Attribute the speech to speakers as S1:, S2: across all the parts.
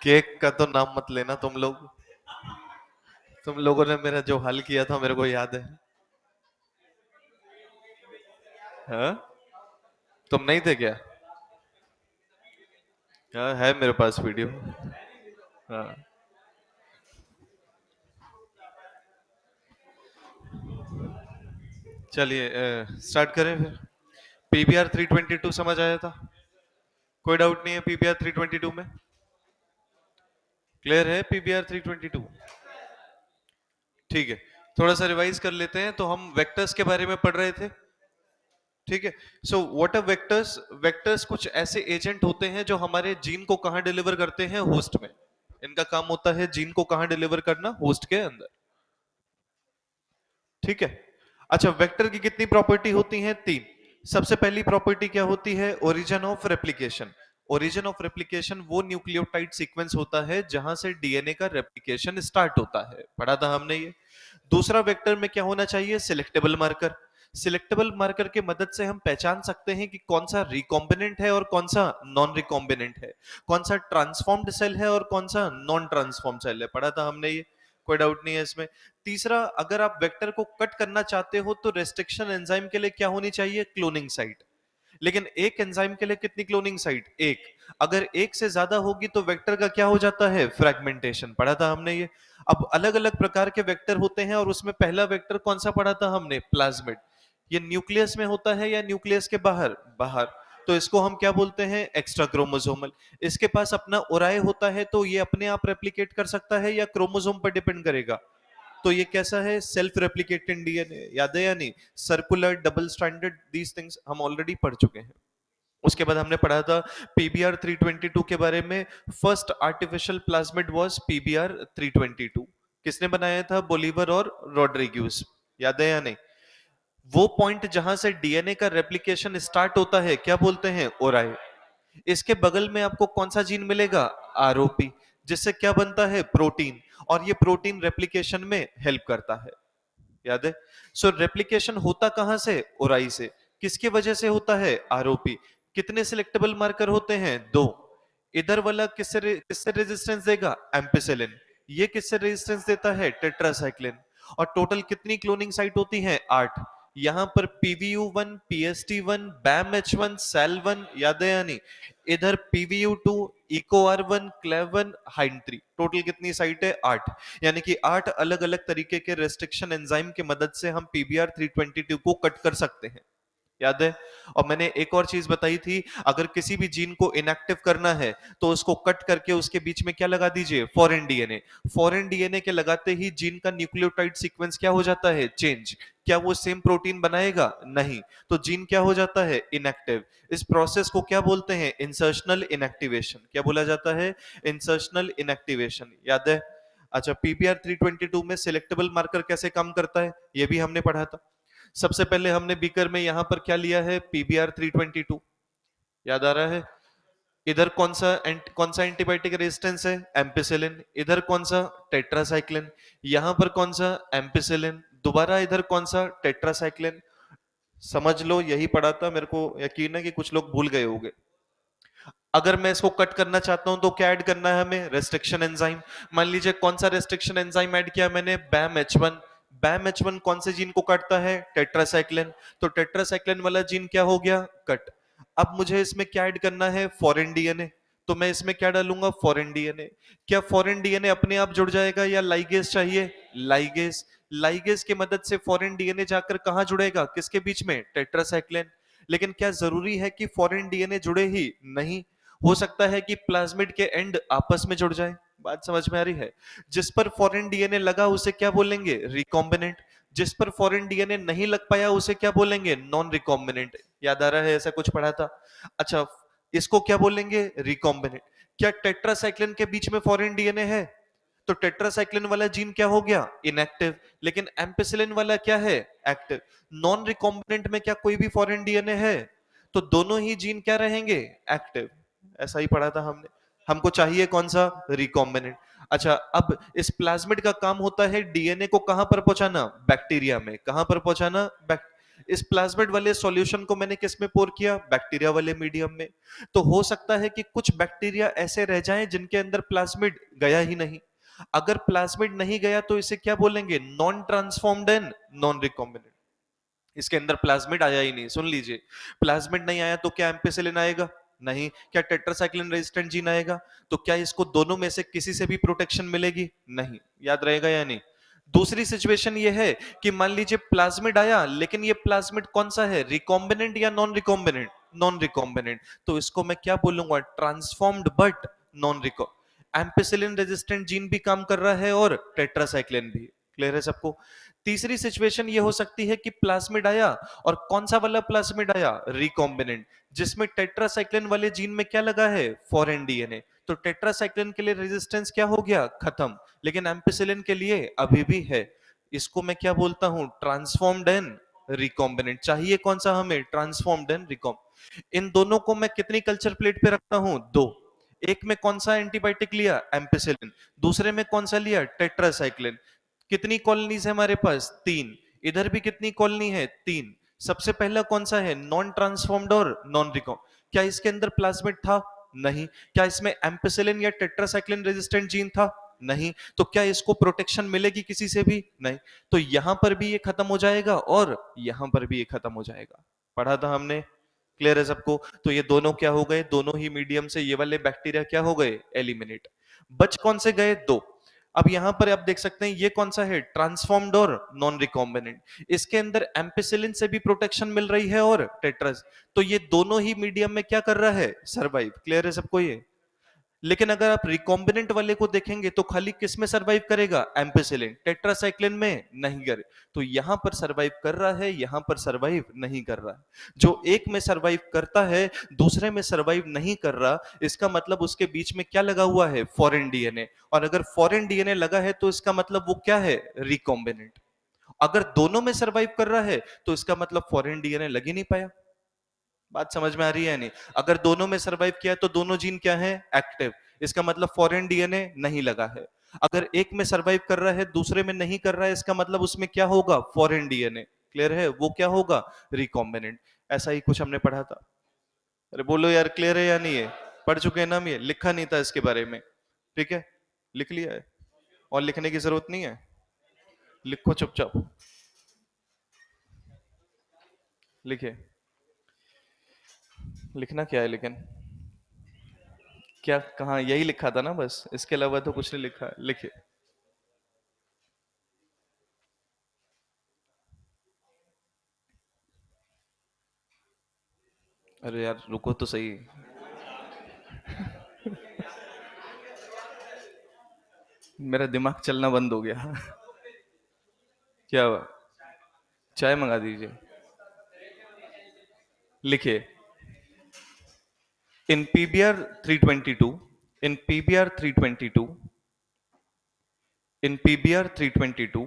S1: Cake का तो नाम मत लेना तुम लोग। तुम लोगों ने मेरा जो हाल किया था मेरे को याद है। हाँ? तुम नहीं थे क्या? हाँ, है मेरे पास वीडियो। हाँ। चलिए स्टार्ट करें फिर। पीबीआर 322 समझ आया था? कोई डाउट नहीं है पीबीआर 322 में? क्लियर है पीबीआर 322? ठीक है। थोड़ा सा रिवाइज कर लेते हैं। तो हम वेक्टर्स के बारे में पढ़ रहे थे। ठीक है। So what are vectors? Vectors कुछ ऐसे एजेंट होते हैं जो हमारे जीन को कहां डिलीवर करते हैं? होस्ट में। इनका काम होता है जीन को कहां डिलीवर करना? होस्ट के अंदर। ठीक है। अच्छा, वेक्टर की कितनी प्रॉपर्टी होती हैं? तीन। सबसे पहली प्रॉपर्टी क्या होती है? Origin of replication. Origin of replication वो न्यूक्लियोटाइड सीक्वेंस होता है जहां से डीएनए का रेप्लिकेशन स्टार्ट होता है। पढ़ा था हमने ये। दूसरा वेक्टर में क्या होना चाहिए? Selectable marker. सिलेक्टेबल मार्कर के मदद से हम पहचान सकते हैं कि कौन सा रिकॉम्बिनेंट है और कौन सा नॉन रिकॉम्बिनेंट है, कौन सा ट्रांसफॉर्म्ड सेल है और कौन सा नॉन ट्रांसफॉर्म्ड सेल है। पढ़ा था हमने ये। कोई डाउट नहीं है इसमें। तीसरा, अगर आप वेक्टर को कट करना चाहते हो तो रेस्ट्रिक्शन एंजाइम के लिए क्या होनी चाहिए? Cloning site. लेकिन एक एंजाइम के लिए कितनी क्लोनिंग साइट? एक। अगर एक से ज्यादा होगी तो वेक्टर का क्या हो जाता है? फ्रेगमेंटेशन। पढ़ा था हमने ये। अब अलग अलग प्रकार के वेक्टर होते हैं और उसमें पहला वेक्टर कौन सा पढ़ा था हमने? प्लाज्मिड। ये न्यूक्लियस में होता है या न्यूक्लियस के बाहर? बाहर। तो इसको हम क्या बोलते हैं? Extra chromosomal. इसके पास अपना ओराए होता है तो ये अपने आप रेप्लिकेट कर सकता है या क्रोमोसोम पर डिपेंड करेगा? तो ये कैसा है? Self replicating DNA. याद है या नहीं? Circular, double stranded, these things हम ऑलरेडी पढ़ चुके हैं। उसके बाद हमने पढ़ा था पीबीआर 322 के बारे में। First artificial plasmid was PBR 322। किसने बनाया था? बोलीवर और रॉड्रिग्यूज। याद है या नहीं? वो पॉइंट जहां से डीएनए का रेप्लिकेशन स्टार्ट होता है क्या बोलते हैं? ओराई। इसके बगल में आपको कौन सा जीन मिलेगा? आरओपी। जिससे क्या बनता है? प्रोटीन। और ये प्रोटीन रेप्लिकेशन में हेल्प करता है। याद है? सो रेप्लिकेशन होता कहां से? ओराई से। किसकी वजह से होता है? आरओपी। कितने सिलेक्टेबल मार्कर होते हैं? दो। इधर वाला किससे रेजिस्टेंस देगा? एम्पिसिलिन। ये किससे रेजिस्टेंस देता है? टेट्रासाइक्लिन। और टोटल कितनी क्लोनिंग साइट होती है? 8। यहां पर PVU1, PST1, BAMH1, SAL1। याद है या नहीं? इधर PVU2, EcoR1, CLAV1, HIND3। Total कितनी साइट है? 8। यानी कि 8 अलग अलग तरीके के रेस्ट्रिक्शन एंजाइम की मदद से हम पीबीआर 322 को कट कर सकते हैं। याद है? और मैंने एक और चीज बताई थी, अगर किसी भी जीन को इनएक्टिव करना है तो उसको कट करके उसके बीच में क्या लगा दीजिए? Foreign DNA. फॉरेन डीएनए के लगाते ही जीन का न्यूक्लियोटाइड सीक्वेंस क्या हो जाता है? चेंज। क्या वो सेम प्रोटीन बनाएगा? नहीं। तो जीन क्या हो जाता है? इनएक्टिव। इस प्रोसेस को क्या बोलते हैं? Insertional inactivation. क्या बोला जाता है? Insertional inactivation. याद है? अच्छा, पीबीआर 322 में सिलेक्टेबल मार्कर कैसे काम करता है ये भी हमने पढ़ा था। सबसे पहले हमने बीकर में यहां पर क्या लिया है? पीबीआर 322। याद आ रहा है? इधर कौन सा एंटीबायोटिक रेजिस्टेंस है? एम्पिसिलिन। इधर कौन सा? टेट्रासाइक्लिन। यहां पर कौन सा? एम्पिसिलिन। दोबारा इधर कौन सा? टेट्रासाइक्लिन। समझ लो यही पढ़ा था। मेरे को यकीन है कि कुछ लोग भूल गए होंगे। अगर मैं इसको कट करना चाहता हूं तो क्या ऐड करना है हमें? Restriction enzyme. मान लीजिए कौन सा रेस्ट्रिक्शन एंजाइम ऐड किया मैंने? बैम एच वन। बैम एच वन कौन से जीन को काटता है? टेट्रासाइक्लिन। तो टेट्रासाइक्लिन वाला जीन क्या हो गया? कट। अब मुझे इसमें क्या ऐड करना है? Foreign DNA. तो मैं इसमें क्या डालूंगा? Foreign DNA. क्या फॉरेन डीएनए अपने आप जुड़ जाएगा या लाइगेज चाहिए? लाइगेज। लाइगेज की मदद से फॉरेन डीएनए जाकर कहां जुड़ेगा? किसके बीच में? टेट्रासाइक्लिन। लेकिन क्या जरूरी है कि फॉरेन डीएनए जुड़े ही? नहीं। हो सकता है कि प्लाज्मिड के एंड आपस में जुड़ जाए। बात समझ में आ रही है? जिस पर फॉरेन डीएनए लगा उसे क्या बोलेंगे? रिकॉम्बिनेंट। जिस पर फॉरेन डीएनए नहीं लग पाया उसे क्या बोलेंगे? Non recombinant. याद आ रहा है? ऐसा कुछ पढ़ा था। अच्छा, इसको क्या बोलेंगे? रिकॉम्बिनेंट। क्या टेट्रासाइक्लिन के बीच में फॉरेन डीएनए है? तो टेट्रासाइक्लिन वाला जीन क्या हो गया? इनएक्टिव। लेकिन एम्पिसिलिन वाला क्या है? एक्टिव। नॉन रिकॉम्बिनेंट में क्या कोई भी फॉरेन डीएनए है? तो दोनों ही जीन क्या रहेंगे? एक्टिव। ऐसा ही पढ़ा था हमने। हमको चाहिए कौन सा? रिकॉम्बिनेंट। अच्छा, अब इस प्लाज्मिड का काम होता है डीएनए को कहां पर पहुंचाना? बैक्टीरिया में। कहां पर पहुंचाना? इस प्लाज्मिड वाले सॉल्यूशन को मैंने किस में पोर किया? बैक्टीरिया वाले मीडियम में। तो हो सकता है कि कुछ बैक्टीरिया ऐसे रह जाएं जिनके अंदर प्लाज्मिड गया ही नहीं। अगर प्लाज्मिड नहीं गया तो इसे क्या बोलेंगे? Non transformed and non recombinant. इसके अंदर प्लाज्मिड आया ही नहीं। सुन लीजिए, प्लाज्मिड नहीं आया तो क्या एम्पिसिलिन आएगा? नहीं। क्या टेट्रासाइक्लिन रेजिस्टेंट जीन आएगा? तो क्या इसको दोनों में से किसी से भी प्रोटेक्शन मिलेगी? नहीं। याद रहेगा या नहीं? दूसरी सिचुएशन ये है कि मान लीजिए प्लाज्मिड आया, लेकिन ये प्लाज्मिड कौन सा है? रिकॉम्बिनेंट या नॉन रिकॉम्बिनेंट? Non recombinant. तो इसको मैं क्या बोलूंगा? ट्रांसफॉर्म्ड बट नॉन रिकॉ। एम्पिसिलिन रेजिस्टेंट जीन भी काम कर रहा है और टेट्रासाइक्लिन भी। क्लियर है सबको? तीसरी सिचुएशन ये हो सकती है कि प्लाज्मिड आया, और कौन सा वाला प्लाज्मिड आया? रिकॉम्बिनेंट, जिसमें टेट्रासाइक्लिन वाले जीन में क्या लगा है? Foreign DNA. तो टेट्रासाइक्लिन के लिए रेजिस्टेंस क्या हो गया? खत्म। लेकिन एम्पिसिलिन के लिए अभी भी है। इसको मैं क्या बोलता हूं? Transformed and recombinant. चाहिए कौन सा हमें? Transformed and रिकॉम्ब। इन दोनों को मैं कितनी कल्चर प्लेट पे रखता हूं? दो। एक में कौन सा एंटीबायोटिक लिया? एम्पिसिलिन। दूसरे में कौन सा लिया? टेट्रासाइक्लिन। कितनी कॉलोनीज है हमारे पास? तीन। इधर भी कितनी कॉलोनी है? तीन। सबसे पहला कौन सा है? नॉन ट्रांसफॉर्म्ड और नॉन रिकॉम। क्या इसके अंदर प्लाज्मिड था? नहीं। क्या इसमें एम्पिसिलिन या टेट्रासाइक्लिन रेजिस्टेंट जीन था? नहीं। तो क्या इसको प्रोटेक्शन मिलेगी किसी से भी? नहीं। तो यहां पर भी ये खत्म हो जाएगा और यहां पर भी ये खत्म हो जाएगा। पढ़ा था हमने। क्लियर है सबको? तो ये दोनों क्या हो गए? दोनों ही मीडियम से ये वाले बैक्टीरिया क्या हो गए? एलिमिनेट। बच कौन से गए? दो। अब यहां पर आप देख सकते हैं ये कौन सा है? ट्रांसफॉर्म्ड और नॉन रिकॉम्बिनेंट। इसके अंदर एम्पिसिलिन से भी प्रोटेक्शन मिल रही है और टेट्रास। तो ये दोनों ही मीडियम में क्या कर रहा है? सर्वाइव। क्लियर है सबको ये? लेकिन अगर आप रिकॉम्बिनेंट वाले को देखेंगे तो खाली किस में सरवाइव करेगा? एम्पिसिलिन। टेट्रासाइक्लिन में नहीं करे। तो यहां पर सरवाइव कर रहा है, यहां पर सरवाइव नहीं कर रहा है। जो एक में सरवाइव करता है, दूसरे में सरवाइव नहीं कर रहा, इसका मतलब उसके बीच में क्या लगा हुआ है? Foreign DNA. और अगर फॉरेन डीएनए लगा है तो इसका मतलब वो क्या है? रिकॉम्बिनेंट। अगर दोनों में सरवाइव कर रहा है तो इसका मतलब फॉरेन डीएनए लग ही नहीं पाया। बात समझ में आ रही है? नहीं? अगर दोनों में सरवाइव किया तो दोनों जीन क्या है? एक्टिव। इसका मतलब फॉरेन डीएनए नहीं लगा है। अगर एक में सरवाइव कर रहा है, दूसरे में नहीं कर रहा है, इसका मतलब उसमें क्या होगा? Foreign DNA. क्लियर है? वो क्या होगा? रिकॉम्बिनेंट। ऐसा ही कुछ हमने पढ़ा था। अरे बोलो यार, क्लियर है या नहीं है? पढ़ चुके हैं ना हम? ये लिखा नहीं था इसके बारे में। ठीक है, लिख लिया है। और लिखने की जरूरत नहीं है। लिखो चुपचाप। लिखे। लिखना क्या है लेकिन? क्या कहाँ? यही लिखा था ना बस, इसके अलावा तो कुछ नहीं लिखा है। लिखे। अरे यार रुको तो सही। मेरा दिमाग चलना बंद हो गया। क्या हुआ? चाय मंगा दीजिए। लिखिए। In PBR 322, in PBR 322, in PBR 322,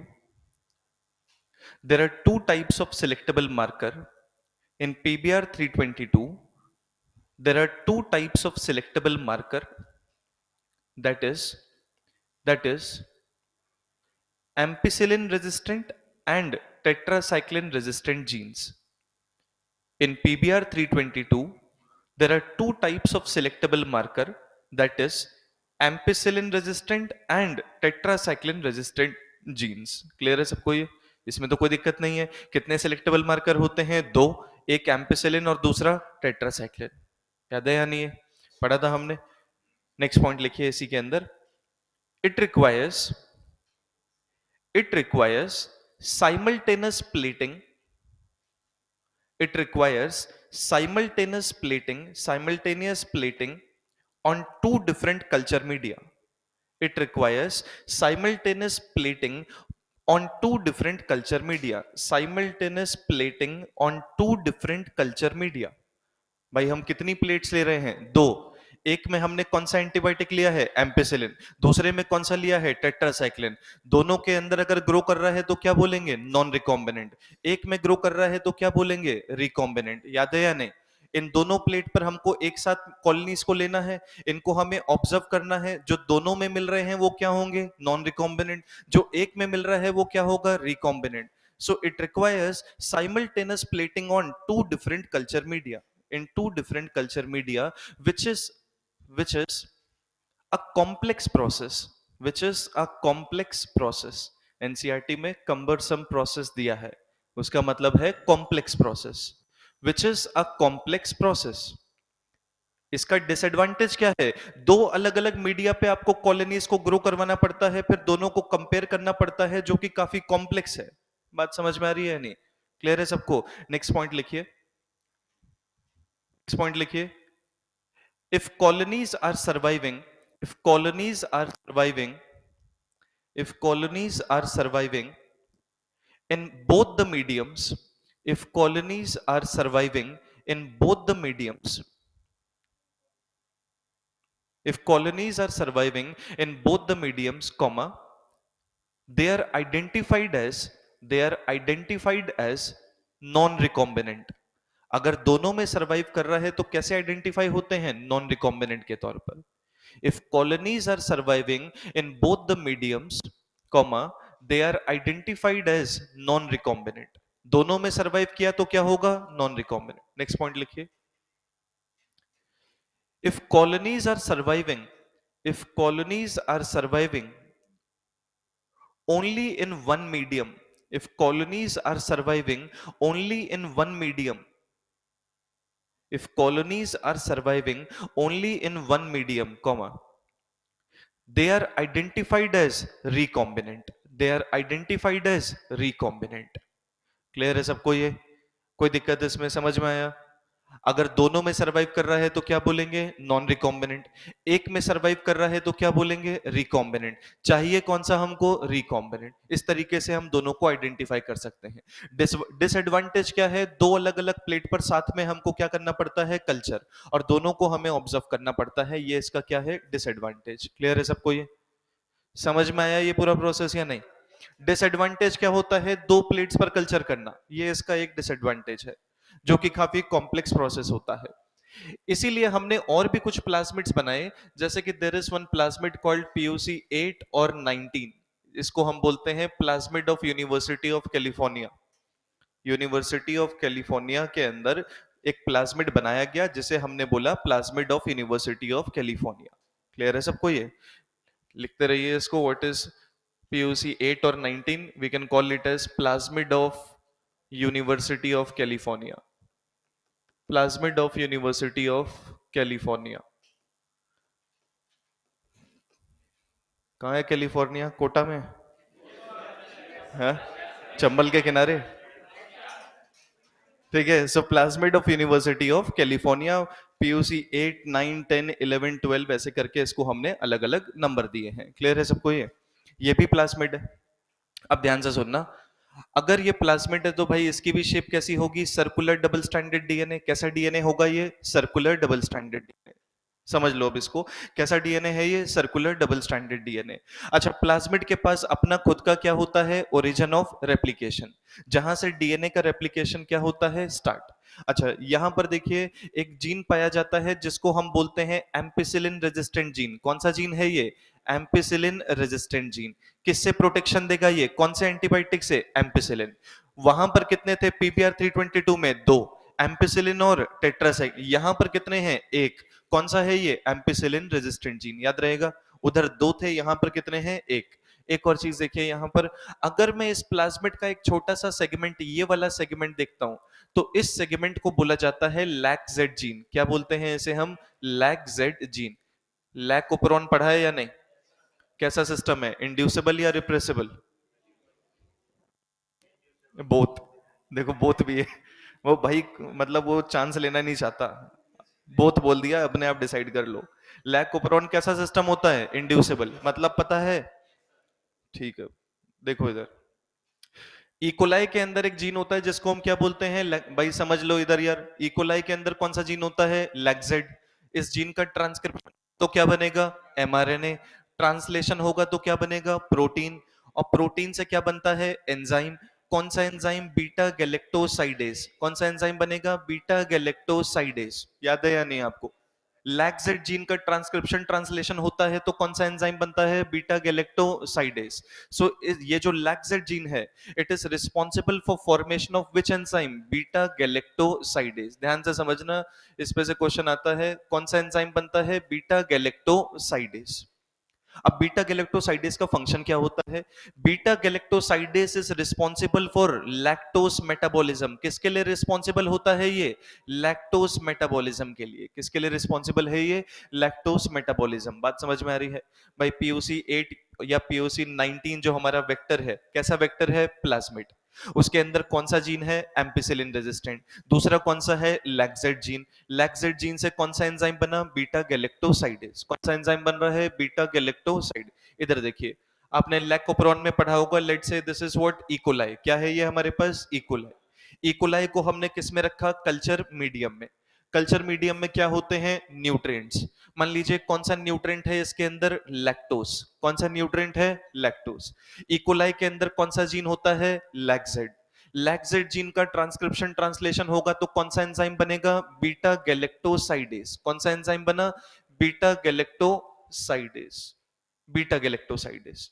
S1: there are two types of selectable marker. In PBR 322, there are two types of selectable marker. That is, that is ampicillin resistant and tetracycline resistant genes. In PBR 322, there are two types of selectable marker, that is ampicillin resistant and tetracycline resistant genes. Clear है सबको ये? इसमें तो कोई दिक्कत नहीं है। कितने सेलेक्टेबल मार्कर होते हैं? दो। एक एम्पिसिलिन और दूसरा टेट्रासाइक्लिन। याद है या नहीं है? पढ़ा था हमने। नेक्स्ट पॉइंट लिखिए इसी के अंदर। It requires, it requires simultaneous plating. It requires simultaneous plating on two different culture media. It requires simultaneous plating on two different culture media. Simultaneous plating on two different culture media. भाई हम कितनी plates ले रहे हैं? दो। एक में हमने कौन सा एंटीबायोटिक लिया है? एम्पिसिलिन। दूसरे में कौन सा लिया है? टेट्रासाइक्लिन। दोनों के अंदर अगर ग्रो कर रहा है तो क्या बोलेंगे? Non recombinant. एक में ग्रो कर रहा है तो क्या बोलेंगे? रिकॉम्बिनेंट। याद है या नहीं? इन दोनों प्लेट पर हमको एक साथ कॉलोनीज को लेना है, इनको हमें ऑब्जर्व करना है। जो दोनों में मिल रहे हैं वो क्या होंगे? Non recombinant. जो एक में मिल रहा है वो क्या होगा? Recombinant. So it requires simultaneous plating on two different culture media, in two different culture media, which is which is a complex process, which is a complex process. NCERT में cumbersome process दिया है, उसका मतलब है complex process, which is a complex process. इसका disadvantage क्या है? दो अलग अलग मीडिया पे आपको कॉलोनीज को ग्रो करवाना पड़ता है, फिर दोनों को कंपेयर करना पड़ता है, जो कि काफी कॉम्प्लेक्स है. बात समझ में आ रही है नहीं? क्लियर है सबको? नेक्स्ट पॉइंट लिखिए, नेक्स्ट पॉइंट लिखिए. If colonies are surviving, if colonies are surviving, if colonies are surviving in both the mediums, if colonies are surviving in both the mediums, if colonies are surviving in both the mediums, comma, they are identified as, they are identified as non recombinant. अगर दोनों में survive कर रहा है तो कैसे identify होते हैं? नॉन रिकॉम्बिनेंट के तौर पर. If colonies are surviving in both the mediums, comma, they are identified as non-recombinant. दोनों में सरवाइव किया तो क्या होगा? Non recombinant. नेक्स्ट पॉइंट लिखिए. If colonies are surviving, if colonies are surviving only in one medium, if colonies are surviving only in one medium, if colonies are surviving only in one medium, comma, they are identified as recombinant, they are identified as recombinant. Clear है सबको? ये कोई दिक्कत इसमें? समझ में आया? अगर दोनों में सरवाइव कर रहा है तो क्या बोलेंगे? Non recombinant. एक में सरवाइव कर रहा है तो क्या बोलेंगे? रिकॉम्बिनेंट. चाहिए कौन सा हमको? रिकॉम्बिनेंट. इस तरीके से हम दोनों को आइडेंटिफाई कर सकते हैं. डिसएडवांटेज क्या है? दो अलग अलग प्लेट पर साथ में हमको क्या करना पड़ता है? कल्चर. और दोनों को हमें ऑब्जर्व करना पड़ता है. ये इसका क्या है? डिसएडवांटेज. क्लियर है सबको? ये समझ में आया ये पूरा प्रोसेस या नहीं? डिसएडवांटेज क्या होता है? दो प्लेट्स पर कल्चर करना, ये इसका एक डिसएडवांटेज है, जो कि काफी कॉम्प्लेक्स प्रोसेस होता है. इसीलिए हमने और भी कुछ प्लाज्मिड्स बनाए, जैसे कि there is one plasmid called PUC 8 और 19. इसको हम बोलते हैं plasmid of University of California. यूनिवर्सिटी ऑफ कैलिफोर्निया के अंदर एक प्लाज्मिड बनाया गया, जिसे हमने बोला plasmid of University of California. Clear है सबको? ये लिखते रहिए इसको. What is PUC 8 or 19? We can call it as plasmid of University of California. Plasmid of University of California. कहाँ है कैलिफोर्निया? कोटा में है, चंबल के किनारे. ठीक है. So plasmid of University of California, PUC 8, 9, 10, 11, 12 ऐसे करके इसको हमने अलग अलग नंबर दिए हैं. क्लियर है सबको? ये भी प्लाज्मिड है. अब ध्यान से सुनना. अगर ये प्लाज्मिड है तो भाई इसकी भी शेप कैसी होगी? Circular double standard DNA. कैसा डीएनए होगा ये? Circular double standard DNA. समझ लो अब इसको. कैसा डीएनए है ये? Circular double standard DNA. अच्छा, प्लाज्मिड के पास अपना खुद का क्या होता है? Origin of replication. जहां से डीएनए का रेप्लिकेशन क्या होता है? स्टार्ट. अच्छा, यहां पर देखिए एक जीन पाया जाता है जिसको हम बोलते हैं एम्पिसिलिन रेजिस्टेंट जीन. कौन सा जीन है ये? Ampicillin resistant gene. किससे प्रोटेक्शन देगा ये? कौन से एंटीबायोटिक से? एम्पिसिलिन. वहां पर कितने थे? पीपीआर 322 में दो, एम्पिसिलिन और टेट्रासाइक्लिन. यहां पर कितने हैं? एक. कौन सा है ये? Ampicillin resistant gene. याद रहेगा. उधर दो थे, यहां पर कितने हैं? एक. एक और चीज देखिए यहां पर, अगर मैं इस प्लाज्मिड का एक छोटा सा सेगमेंट, ये वाला सेगमेंट देखता हूं, तो इस सेगमेंट को बोला जाता है लैक जेड जीन. क्या बोलते हैं इसे हम? Lac Z gene. Lac operon पढ़ा है या नहीं? कैसा सिस्टम है? इंड्यूसिबल या रिप्रेसिबल? बोथ. देखो बोथ भी है. वो भाई मतलब वो चांस लेना नहीं चाहता, बोथ बोल दिया, अपने आप डिसाइड कर लो. लैक ओपरॉन कैसा सिस्टम होता है? इंड्यूसिबल. मतलब पता है? ठीक है. देखो इधर, इकोलाई के अंदर एक जीन होता है जिसको हम क्या बोलते हैं? भाई समझ लो इधर यार. इकोलाई के अंदर कौन सा जीन होता है? लैक्जेड. इस जीन का ट्रांसक्रिप्शन तो क्या बनेगा? एमआरएनए. ट्रांसलेशन होगा तो क्या बनेगा? प्रोटीन. और प्रोटीन से क्या बनता है? एंजाइम. कौन सा एंजाइम? Beta galactosidase. कौन सा एंजाइम बनेगा? Beta galactosidase. याद है या नहीं आपको? लैक्जेट जीन का ट्रांसक्रिप्शन ट्रांसलेशन होता है तो कौन सा एंजाइम बनता है? Beta galactosidase. सो ये जो लैक्जेट जीन है, it is responsible for formation of which enzyme? Beta galactosidase. ध्यान से समझना, इस पे से क्वेश्चन आता है, कौन सा एंजाइम बनता है? Beta galactosidase. अब बीटा गैलेक्टोसाइडेज का फंक्शन क्या होता है? Beta galactosidase is responsible for lactose metabolism. किसके लिए रिस्पॉन्सिबल होता है ये? लैक्टोज मेटाबॉलिज्म के लिए। किसके लिए रिस्पॉन्सिबल है ये? Lactose metabolism. बात समझ में आ रही है भाई? पीओसी 8 या पीओसी 19 जो हमारा वेक्टर है, कैसा वेक्टर है? प्लाज्मिड। उसके अंदर कौन सा जीन है? Ampicillin resistant. दूसरा कौन सा है? लैक्जेट जीन। लैक्जेट जीन से कौन सा एंजाइम बना? Beta galactosidase. कौन सा एंजाइम बन रहा है? Beta galactoside. इधर देखिए, आपने लैकोप्रोन में पढ़ा होगा, let's say this is what? E coli. क्या है ये हमारे पास? इकोलाई। इकोलाई को हमने किस में रखा? कल्चर मीडियम में। कल्चर मीडियम में क्या होते हैं? न्यूट्रिएंट्स। मान लीजिए कौन सा न्यूट्रिएंट है इसके अंदर? लैक्टोज। कौन सा न्यूट्रिएंट है? लैक्टोज। इकोलाई के अंदर कौन सा जीन होता है? लैक्जेट। लैक्जेट जीन का ट्रांसक्रिप्शन ट्रांसलेशन होगा तो कौन सा एंजाइम बनेगा? Beta galactosidase. कौन सा एंजाइम बना? Beta galactosidase. Beta galactosidase.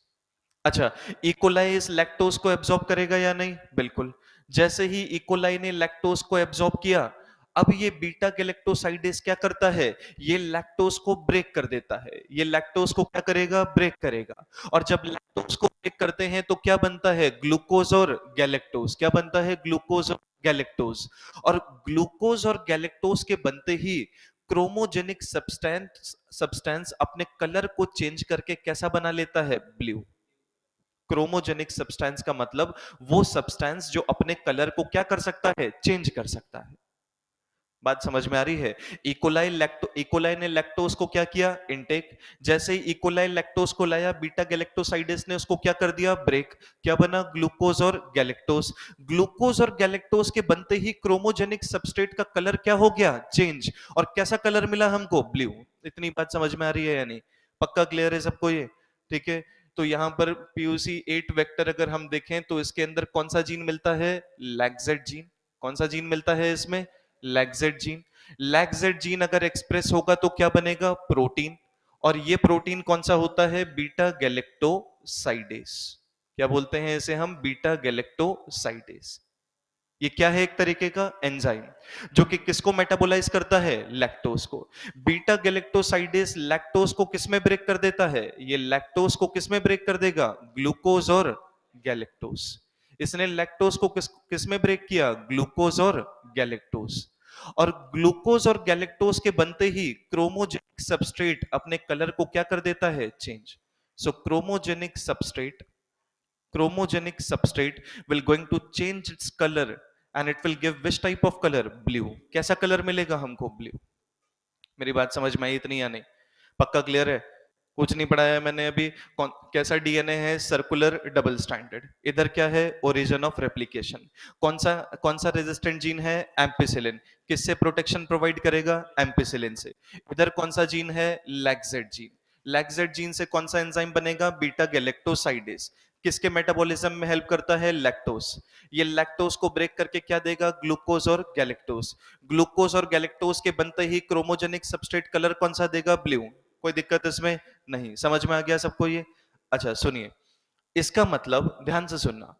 S1: अच्छा, इकोलाई इस लैक्टोज को एब्जॉर्ब करेगा या नहीं? बिल्कुल। जैसे ही इकोलाई ने लैक्टोज को एब्जॉर्ब किया, अब ये बीटा गैलेक्टोसाइडेज क्या करता है? ये लैक्टोज को ब्रेक कर देता है। ये लैक्टोज को क्या करेगा? ब्रेक करेगा। और जब लैक्टोज को ब्रेक करते हैं तो क्या बनता है? ग्लूकोज और गैलेक्टोज। क्या बनता है? ग्लूकोज और गैलेक्टोज। और ग्लूकोज और गैलेक्टोज के बनते ही क्रोमोजेनिक सब्सटेंस सब्सटेंस अपने कलर को चेंज करके कैसा बना लेता है? ब्लू। क्रोमोजेनिक सब्सटेंस का मतलब वो सब्सटेंस जो अपने कलर को क्या कर सकता है? चेंज कर सकता है। बात समझ में आ रही है? इकोलाई ने लैक्टोज को क्या किया? इनटेक। जैसे ही इकोलाई लैक्टोज को लाया, बीटा गैलेक्टोसाइडेज ने उसको क्या कर दिया? ब्रेक। क्या बना? ग्लूकोज और गैलेक्टोज। ग्लूकोज और गैलेक्टोज के बनते ही क्रोमोजेनिक सबस्ट्रेट का कलर क्या हो गया? चेंज। और कैसा कलर मिला हमको? ब्लू। इतनी बात समझ में आ रही है या नहीं? पक्का क्लियर है सबको ये? ठीक है। तो यहां पर पीयूसी 8 वेक्टर अगर हम देखें तो इसके अंदर कौन सा जीन मिलता है? लैक्जेट जीन। कौन सा जीन मिलता है इसमें? लैक्जेट जीन। लैक्जेट जीन अगर एक्सप्रेस होगा तो क्या बनेगा? प्रोटीन। और ये प्रोटीन कौन सा होता है? Beta galactosidase. क्या बोलते हैं इसे हम? Beta galactosidase. ये क्या है? एक तरीके का एंजाइम जो कि किसको मेटाबोलाइज करता है? लैक्टोज को। बीटा गैलेक्टोसाइडेज लैक्टोज को किसमें ब्रेक कर देता है? ये लैक्टोज को किसमें ब्रेक कर देगा? ग्लूकोज और गैलेक्टोज। इसने लैक्टोज को किसमें ब्रेक किया? ग्लूकोज और गैलेक्टोज। और ग्लूकोज और गैलेक्टोज के बनते ही क्रोमोजेनिक सबस्ट्रेट अपने कलर को क्या कर देता है? Change. So chromogenic substrate will going to change its color and it will give which type of color? Blue. कैसा कलर मिलेगा हमको? ब्लू। मेरी बात समझ में आई इतनी या नहीं? पक्का क्लियर है? कुछ नहीं पढ़ाया मैंने अभी। कैसा डीएनए है? Circular double standard. इधर क्या है? Origin of replication. कौन सा रेजिस्टेंट जीन है? एम्पिसिलिन। किससे प्रोटेक्शन प्रोवाइड करेगा? एम्पिसिलिन से। इधर कौन सा जीन है? लैक्जेट जीन। लैक्जेट जीन से कौन सा एंजाइम बनेगा? Beta galactosidase. किसके मेटाबॉलिज्म में हेल्प करता है? लैक्टोज। ये लैक्टोज को ब्रेक करके क्या देगा? ग्लूकोज और गैलेक्टोज। ग्लूकोज और गैलेक्टोज के बनते ही क्रोमोजेनिक सबस्ट्रेट कलर कौन सा देगा? ब्लू। कोई दिक्कत इसमें नहीं? समझ में आ गया सबको ये? अच्छा सुनिए, इसका मतलब ध्यान से सुनना,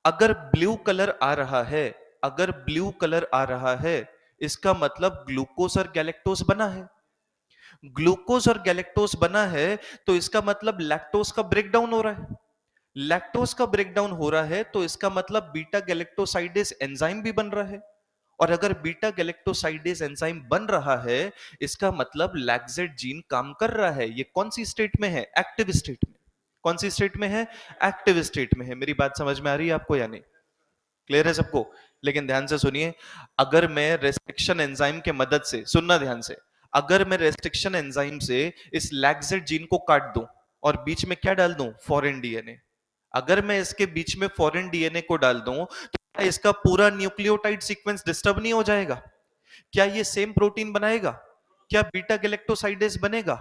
S1: अगर ब्लू कलर आ रहा है, अगर ब्लू कलर आ रहा है, इसका मतलब ग्लूकोज और गैलेक्टोज बना है। ग्लूकोज और गैलेक्टोज बना है तो इसका मतलब लैक्टोज का ब्रेकडाउन हो रहा है। लैक्टोज का ब्रेकडाउन हो रहा है तो इसका मतलब बीटा गैलेक्टोसाइडेज एंजाइम भी बन रहा है। और अगर बीटा गैलेक्टोसाइडेज एंजाइम बन रहा है, इसका मतलब लैक्जेट जीन काम कर रहा है। ये कौन सी स्टेट में है? एक्टिव स्टेट में। कौन सी स्टेट में है? एक्टिव स्टेट में है। मेरी बात समझ में आ रही है आपको या नहीं? क्लियर है सबको? लेकिन ध्यान से सुनिए, अगर मैं रेस्ट्रिक्शन एंजाइम के मदद से, सुनना ध्यान से, अगर मैं रेस्ट्रिक्शन एंजाइम से इस लैक्जेट जीन को काट दूं और बीच में क्या डाल दूं? Foreign DNA. अगर मैं इसके बीच में फॉरेन डीएनए को डाल दूं तो क्या इसका पूरा न्यूक्लियोटाइड सीक्वेंस डिस्टर्ब नहीं हो जाएगा? क्या ये सेम प्रोटीन बनाएगा? क्या बीटा गैलेक्टोसाइडेज बनेगा?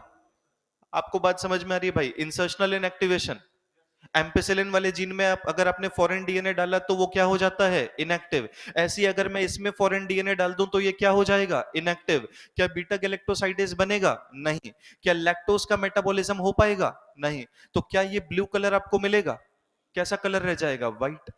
S1: आपको बात समझ में आ रही है भाई? Insertional inactivation. एम्पिसिलिन वाले जीन में अगर आपने फॉरेन डीएनए डाला तो वो क्या हो जाता है, इनएक्टिव। ऐसी अगर मैं इसमें फॉरेन डीएनए डाल दूं तो ये क्या हो जाएगा, इनएक्टिव। क्या बीटा गैलेक्टोसाइडेज बनेगा, नहीं। क्या लैक्टोज का मेटाबॉलिज्म हो पाएगा, नहीं। तो क्या ये ब्लू कलर आपको मिलेगा, कैसा कलर रह जाएगा, व्हाइट।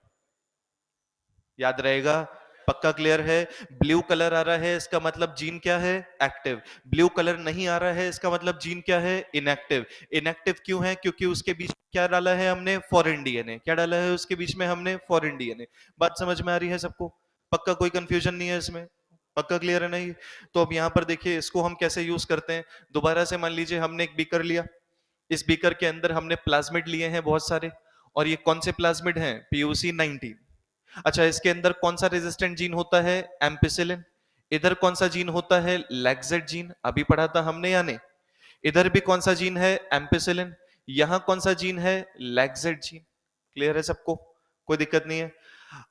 S1: याद रहेगा, पक्का क्लियर है। ब्लू कलर आ रहा है इसका मतलब जीन क्या है, एक्टिव। ब्लू कलर नहीं आ रहा है इसका मतलब जीन क्या है, इनएक्टिव। इनएक्टिव क्यों है, क्योंकि उसके बीच क्या डाला है हमने, फॉरेन डीएनए। क्या डाला है उसके बीच में हमने, फॉरेन डीएनए। बात समझ में आ रही है सबको, पक्का कोई कंफ्यूजन नहीं है इसमें, पक्का क्लियर है नहीं। तो अब यहां पर देखिए इसको हम कैसे यूज करते हैं। दोबारा से मान लीजिए हमने एक बीकर लिया, इस बीकर के अंदर हमने प्लाज्मिड लिए हैं बहुत सारे, और ये कौन से प्लाज्मिड हैं, पीयूसी 19। अच्छा, इसके अंदर कौन सा रेजिस्टेंट जीन होता है, एम्पिसिलिन। इधर कौन सा जीन होता है, लैक्जेट जीन, अभी पढ़ा था हमने या नहीं। इधर भी कौन सा जीन है, एम्पिसिलिन। यहां कौन सा जीन है, लैक्जेट जीन। क्लियर है सबको, कोई दिक्कत नहीं है।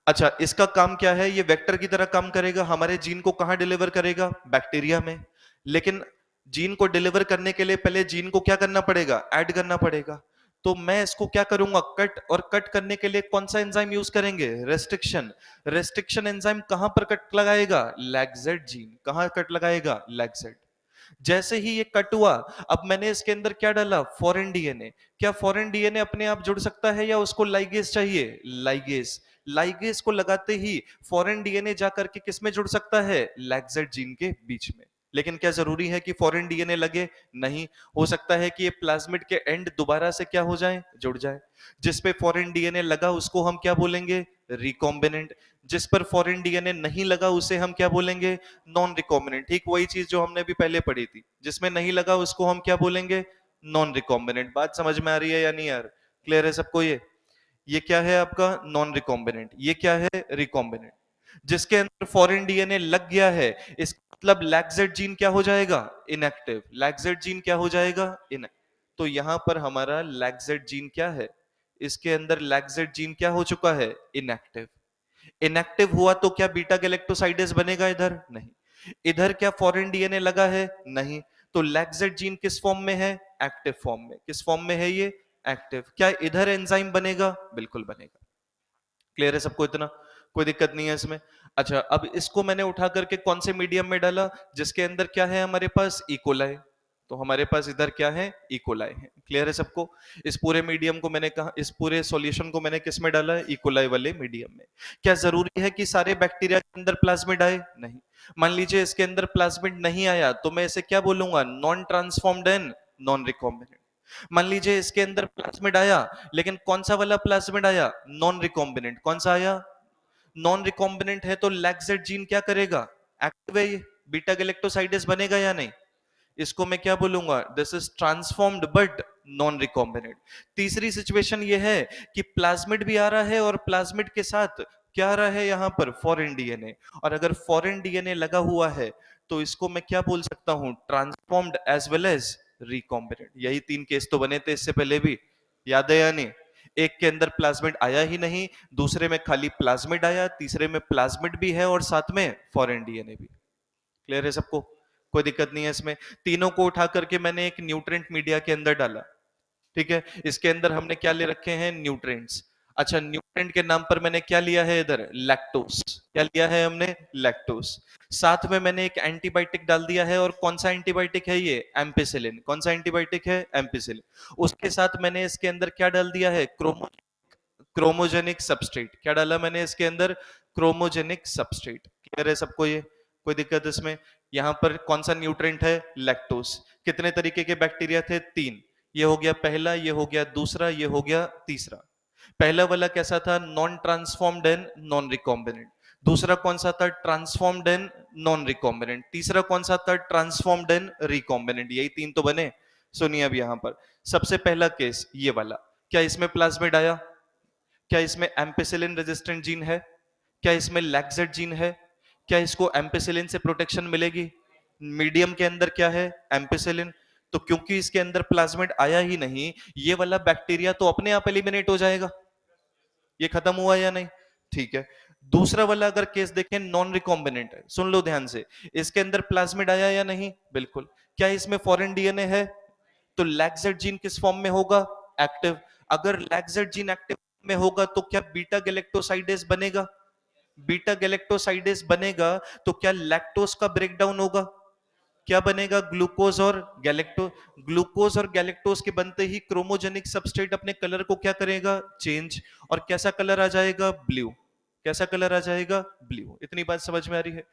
S1: अच्छा, इसका काम क्या है, ये वेक्टर की तरह काम करेगा, हमारे जीन को कहां डिलीवर करेगा, बैक्टीरिया में। लेकिन जीन को डिलीवर करने के लिए पहले जीन को क्या करना पड़ेगा, ऐड करना पड़ेगा। तो मैं इसको क्या करूंगा, कट। और कट करने के लिए कौन सा एंजाइम यूज करेंगे, रेस्ट्रिक्शन। रेस्ट्रिक्शन एंजाइम कहां पर कट लगाएगा, लैक्जेट जीन। कहां कट लगाएगा, लैक्जेट। जैसे ही ये कट हुआ, अब मैंने इसके अंदर क्या डाला, फॉरेन डीएनए। क्या फॉरेन डीएनए अपने आप जुड़ सकता है या उसको लाइगेज चाहिए, लाइगेज। लाइगेज को लगाते ही फॉरेन डीएनए जाकर के किस में जुड़ सकता है, लैक्जेट जीन के बीच में। लेकिन क्या जरूरी है कि फॉरेन डीएनए लगे, नहीं। हो सकता है कि ये प्लाज्मिड के एंड दोबारा से क्या हो जाए, जुड़ जाए। जिस पे फॉरेन डीएनए लगा उसको हम क्या बोलेंगे, रिकॉम्बिनेंट। जिस पर फॉरेन डीएनए नहीं लगा उसे हम क्या बोलेंगे, नॉन रिकॉम्बिनेंट। ठीक वही चीज जो हमने भी पहले पढ़ी थी, जिसमें नहीं लगा उसको हम क्या बोलेंगे, नॉन रिकॉम्बिनेंट। बात समझ में आ रही है या नहीं यार, क्लियर है सबको। ये क्या है आपका, नॉन रिकॉम्बिनेंट। ये क्या है, रिकॉम्बिनेंट। जिसके अंदर फॉरेन डीएनए लग गया है, इसका मतलब लैक्जेट जीन क्या हो जाएगा, इनएक्टिव। लैक्जेट जीन क्या हो जाएगा, इन। तो यहां पर हमारा लैक्जेट जीन क्या है, इसके अंदर लैक्जेट जीन क्या हो चुका है, इनएक्टिव। इनएक्टिव हुआ तो क्या बीटा गैलेक्टोसाइडेज बनेगा, इधर नहीं। इधर क्या फॉरेन डीएनए लगा है, नहीं। तो लैक्जेट जीन किस फॉर्म में है, एक्टिव फॉर्म में। किस फॉर्म में है ये, एक्टिव। क्या इधर एंजाइम बनेगा, बिल्कुल बनेगा। क्लियर है सबको इतना, कोई दिक्कत नहीं है इसमें। अच्छा, अब इसको मैंने उठा करके कौन से मीडियम में डाला, जिसके अंदर क्या है हमारे पास, इकोलाई। तो हमारे पास इधर क्या है, इकोलाई है। क्लियर है सबको। इस पूरे मीडियम को मैंने कहा, इस पूरे सॉल्यूशन को मैंने किस में डाला है, इकोलाई वाले मीडियम में। क्या जरूरी है कि सारे बैक्टीरिया के अंदर प्लाज्मिड आए, नहीं। मान लीजिए इसके अंदर प्लाज्मिड नहीं आया तो मैं इसे क्या बोलूंगा, non transformed and non recombinant. मान लीजिए इसके अंदर प्लाज्मिड आया, लेकिन कौन सा वाला प्लाज्मिड आया, नॉन रिकॉम्बिनेंट। कौन सा आया, नॉन रिकॉम्बिनेंट है, तो लैक्जेट जीन क्या करेगा, एक्टिव है ये, बीटा गैलेक्टोसाइडेज बनेगा या नहीं। इसको मैं क्या बोलूंगा, this is transformed but non recombinant. तीसरी सिचुएशन ये है कि प्लाज्मिड भी आ रहा है और प्लाज्मिड के साथ क्या आ रहा है, यहां पर फॉरेन डीएनए। और अगर फॉरेन डीएनए लगा हुआ है तो इसको मैं क्या बोल सकता हूं, transformed as well as recombinant. यही तीन केस तो बने थे इससे पहले भी, याद है या नहीं। एक के अंदर प्लाज्मिड आया ही नहीं, दूसरे में खाली प्लाज्मिड आया, तीसरे में प्लाज्मिड भी है और साथ में फॉरेन डीएनए भी। क्लियर है सबको, कोई दिक्कत नहीं है इसमें। तीनों को उठा करके मैंने एक न्यूट्रेंट मीडिया के अंदर डाला, ठीक है। इसके अंदर हमने क्या ले रखे हैं, न्यूट्रेंट्स। अच्छा, न्यूट्रेंट के नाम पर मैंने क्या लिया है इधर, लैक्टोस। क्या लिया है हमने, लैक्टोस। साथ में मैंने एक एंटीबायोटिक डाल दिया है, और कौन सा एंटीबायोटिक है ये, एम्पिसिलिन। कौन सा एंटीबायोटिक है, एम्पिसिलिन। उसके साथ मैंने इसके अंदर क्या डाल दिया है, क्रोमोजेनिक सबस्ट्रेट। क्या डाला मैंने इसके अंदर, क्रोमोजेनिक सबस्ट्रेट। क्लियर है सबको ये, कोई दिक्कत इसमें। यहां पर कौन सा न्यूट्रेंट है, लैक्टोस। कितने तरीके के बैक्टीरिया थे, तीन। ये हो गया पहला, ये हो गया दूसरा, ये हो गया तीसरा। पहला वाला कैसा था, non transformed and non recombinant. दूसरा कौन सा था, ट्रांसफॉर्म्ड एंड नॉन रिकॉम्बिनेंट। तीसरा कौन सा था, ट्रांसफॉर्म्ड एंड रिकॉम्बिनेंट। यही तीन तो बने। सुनिए अब यहां पर सबसे पहला केस ये वाला, क्या इसमें प्लाज्मिड आया, क्या इसमें एम्पिसिलिन रेजिस्टेंट जीन है, क्या इसमें लैक्जेट जीन है, क्या इसको एम्पिसिलिन से प्रोटेक्शन मिलेगी। मीडियम के अंदर क्या है, एम्पिसिलिन। तो क्योंकि इसके अंदर प्लाज्मिड आया ही नहीं, ये वाला बैक्टीरिया तो अपने आप एलिमिनेट हो जाएगा। ये खत्म हुआ या नहीं, ठीक है। दूसरा वाला अगर केस देखें, नॉन रिकॉम्बिनेंट है, सुन लो ध्यान से। इसके अंदर प्लाज्मिड आया या नहीं, बिल्कुल। क्या इसमें फॉरेन डीएनए है, तो लैक्जेट जीन किस फॉर्म में होगा, एक्टिव। अगर लैक्सेट जीन एक्टिव में होगा तो क्या बीटा गैलेक्टोसाइडेस बनेगा? बीटा गैलेक्टोसाइडेस बनेगा तो क्या लैक्टोज का ब्रेकडाउन होगा? क्या बनेगा? ग्लूकोज और गैलेक्टो ग्लूकोज और गैलेक्टोज के बनते ही क्रोमोजेनिक सबस्ट्रेट अपने कलर को क्या करेगा? चेंज। और कैसा कलर आ जाएगा? ब्लू। कैसा कलर आ जाएगा? ब्लू। इतनी बात समझ में आ रही है?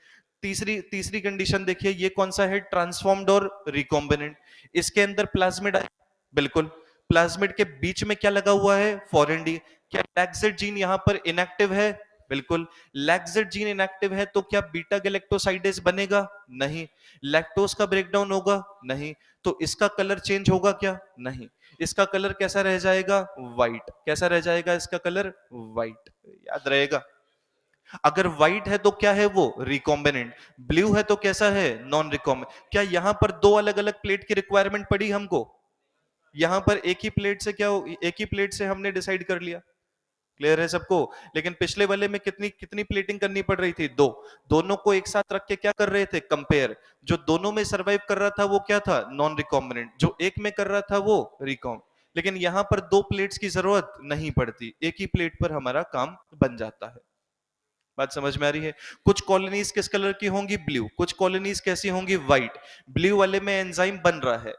S1: तीसरी तीसरी कंडीशन देखिए, ये कौन सा है? ट्रांसफॉर्म्ड और रिकॉम्बिनेंट। इसके अंदर प्लाज्मिड है, बिल्कुल। प्लाज्मिड के बीच में क्या लगा हुआ है? Foreign D. क्या लैक्सेट जीन यहां पर इनएक्टिव है? बिल्कुल। लैक्सेट जीन इनएक्टिव है तो क्या बीटा गैलेक्टोसाइडेस बनेगा? नहीं। लैक्टोज का ब्रेकडाउन होगा? नहीं। तो इसका कलर चेंज होगा क्या? नहीं। इसका कलर कैसा रह जाएगा? व्हाइट। कैसा रह जाएगा इसका कलर? व्हाइट। याद रहेगा। अगर व्हाइट है तो क्या है वो? रिकॉम्बिनेंट। ब्लू है तो कैसा है? Non recombinant. क्या यहां पर दो अलग अलग प्लेट की रिक्वायरमेंट पड़ी हमको? यहां पर एक ही प्लेट से क्या एक ही प्लेट से हमने डिसाइड कर लिया। क्लियर है सबको? लेकिन पिछले वाले में कितनी कितनी प्लेटिंग करनी पड़ रही थी? दो। दोनों को एक साथ रख के क्या कर रहे थे? कंपेयर। जो दोनों में सरवाइव कर रहा था वो क्या था? Non recombinant. जो एक में कर रहा था वो रिकॉम। लेकिन यहां पर दो प्लेट्स की जरूरत नहीं पड़ती, एक ही प्लेट पर हमारा काम बन जाता है। बात समझ में आ रही है? कुछ कॉलोनीज किस कलर की होंगी? ब्लू। कुछ कॉलोनीज कैसी होंगी? व्हाइट। ब्लू वाले में एंजाइम बन रहा है,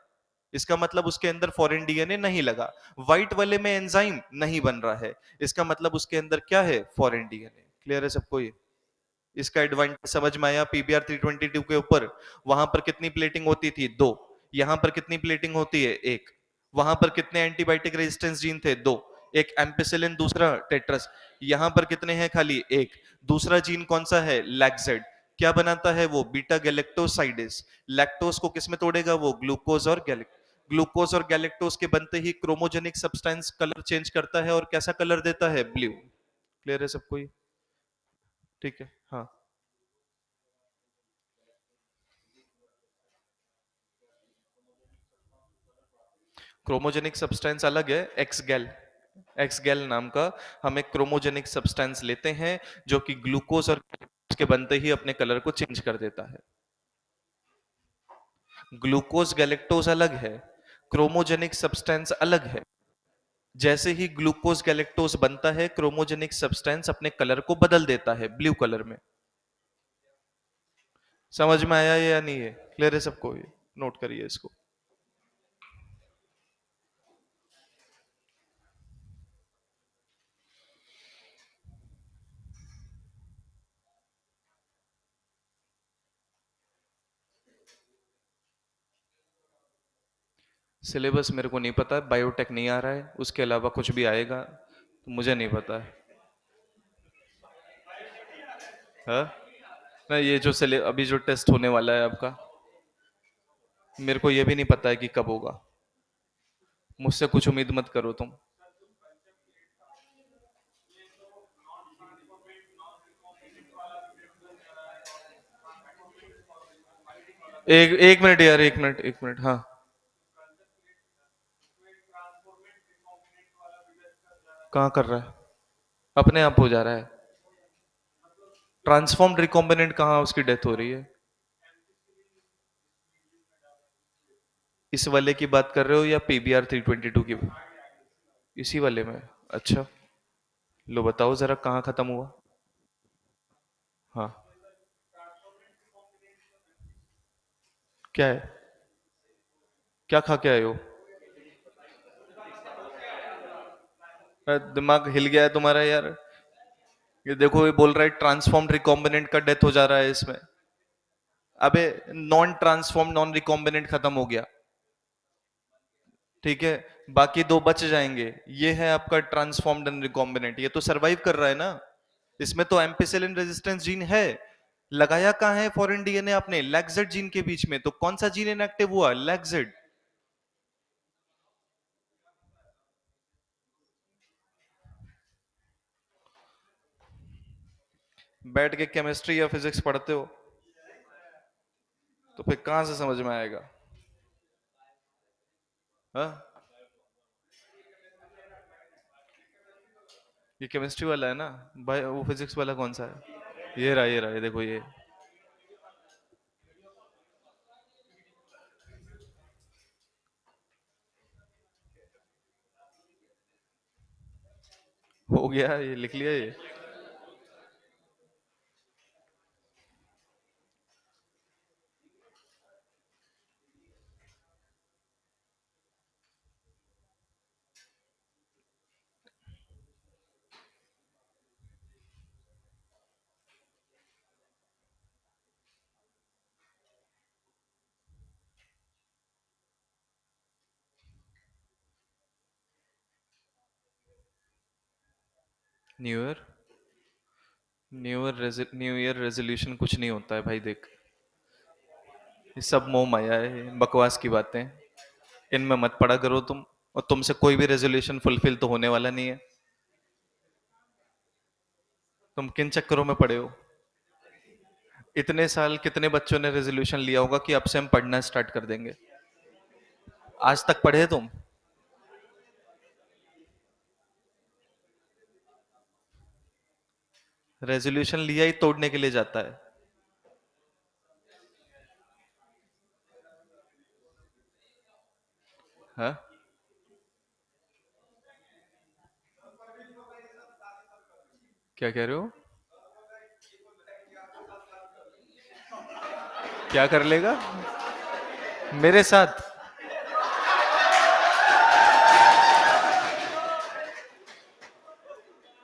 S1: इसका मतलब उसके अंदर फॉरेन डीएनए नहीं लगा। व्हाइट वाले में एंजाइम नहीं बन रहा है, इसका मतलब उसके अंदर क्या है? Foreign DNA. क्लियर है सबको ये? इसका एडवांटेज समझ में आया? पीबीआर 322 के ऊपर वहां पर कितनी प्लेटिंग होती थी? दो। यहां पर कितनी प्लेटिंग होती है? एक। वहां पर कितने एंटीबायोटिक रेजिस्टेंस जीन थे? दो। एक एम्पिसिलिन, दूसरा टेट्रस। यहां पर कितने हैं? खाली एक। दूसरा जीन कौन सा है? लैक्सेड। क्या बनाता है वो? Beta galactosidase. लैक्टोज को किसमें तोड़ेगा वो? ग्लूकोज और ग्लूकोज और गैलेक्टोज के बनते ही क्रोमोजेनिक सब्सटेंस कलर चेंज करता है और कैसा कलर देता है? ब्लू। क्लियर है सबको ये? ठीक है, हाँ। क्रोमोजेनिक सब्सटेंस अलग है, एक्स गैल। एक्स गैल नाम का हम एक क्रोमोजेनिक सब्सटेंस लेते हैं जो कि ग्लूकोज और के बनते ही अपने कलर को चेंज कर देता है। ग्लूकोज गैलेक्टोज अलग है, क्रोमोजेनिक सब्सटेंस अलग है। जैसे ही ग्लूकोज गैलेक्टोज बनता है, क्रोमोजेनिक सब्सटेंस अपने कलर को बदल देता है ब्लू कलर में। समझ में आया या नहीं है? क्लियर है सबको ये? नोट करिए इसको। सिलेबस मेरे को नहीं पता, बायोटेक नहीं आ रहा है, उसके अलावा कुछ भी आएगा तो मुझे नहीं पता है। हाँ? ना, ये जो अभी जो टेस्ट होने वाला है आपका, मेरे को ये भी नहीं पता है कि कब होगा। मुझसे कुछ उम्मीद मत करो तुम। एक एक मिनट यार, एक मिनट, एक मिनट, हाँ। कहाँ कर रहा है? अपने आप हो जा रहा है। ट्रांसफॉर्म्ड रिकॉम्बिनेंट कहाँ उसकी डेथ हो रही है? इस वाले की बात कर रहे हो या पीबीआर 322 की? इसी वाले में? अच्छा। लो बताओ जरा कहाँ खत्म हुआ? हाँ। क्या है? क्या खा के आए हो? दिमाग हिल गया है तुम्हारा यार। ये देखो, ये बोल रहा है ट्रांसफॉर्म्ड रिकॉम्बिनेंट का डेथ हो जा रहा है इसमें। अबे, नॉन ट्रांसफॉर्म नॉन रिकॉम्बिनेंट खत्म हो गया। ठीक है, बाकी दो बच जाएंगे। ये है आपका ट्रांसफॉर्म्ड एंड रिकॉम्बिनेंट, ये तो सरवाइव कर रहा है ना। इसमें तो एम्पिसिलिन रेजिस्टेंस जीन है। लगाया कहाँ है फॉरेन डीएनए आपने? लैक्सेट जीन के बीच में। तो कौन सा जीन इनएक्टिव हुआ? लैक्सेट। बैठ के केमिस्ट्री या फिजिक्स पढ़ते हो तो फिर कहां से समझ में आएगा? हाँ? ये केमिस्ट्री वाला है ना भाई, वो फिजिक्स वाला कौन सा है? ये रहा, ये रहा, ये देखो ये। हो गया, ये लिख लिया ये। New year, new year resolution कुछ नहीं होता है भाई, देख। ये सब मोह माया है, ये बकवास की बातें। इनमें मत पड़ा करो तुम। और तुमसे कोई भी रेजोल्यूशन फुलफिल तो होने वाला नहीं है। तुम किन चक्करों में पड़े हो? इतने साल कितने बच्चों ने रेजोल्यूशन लिया होगा कि अब से हम पढ़ना स्टार्ट कर देंगे? आज तक पढ़े तुम? रेजोल्यूशन लिया ही तोड़ने के लिए जाता है। हाँ, क्या कह रहे हो? क्या कर लेगा मेरे साथ?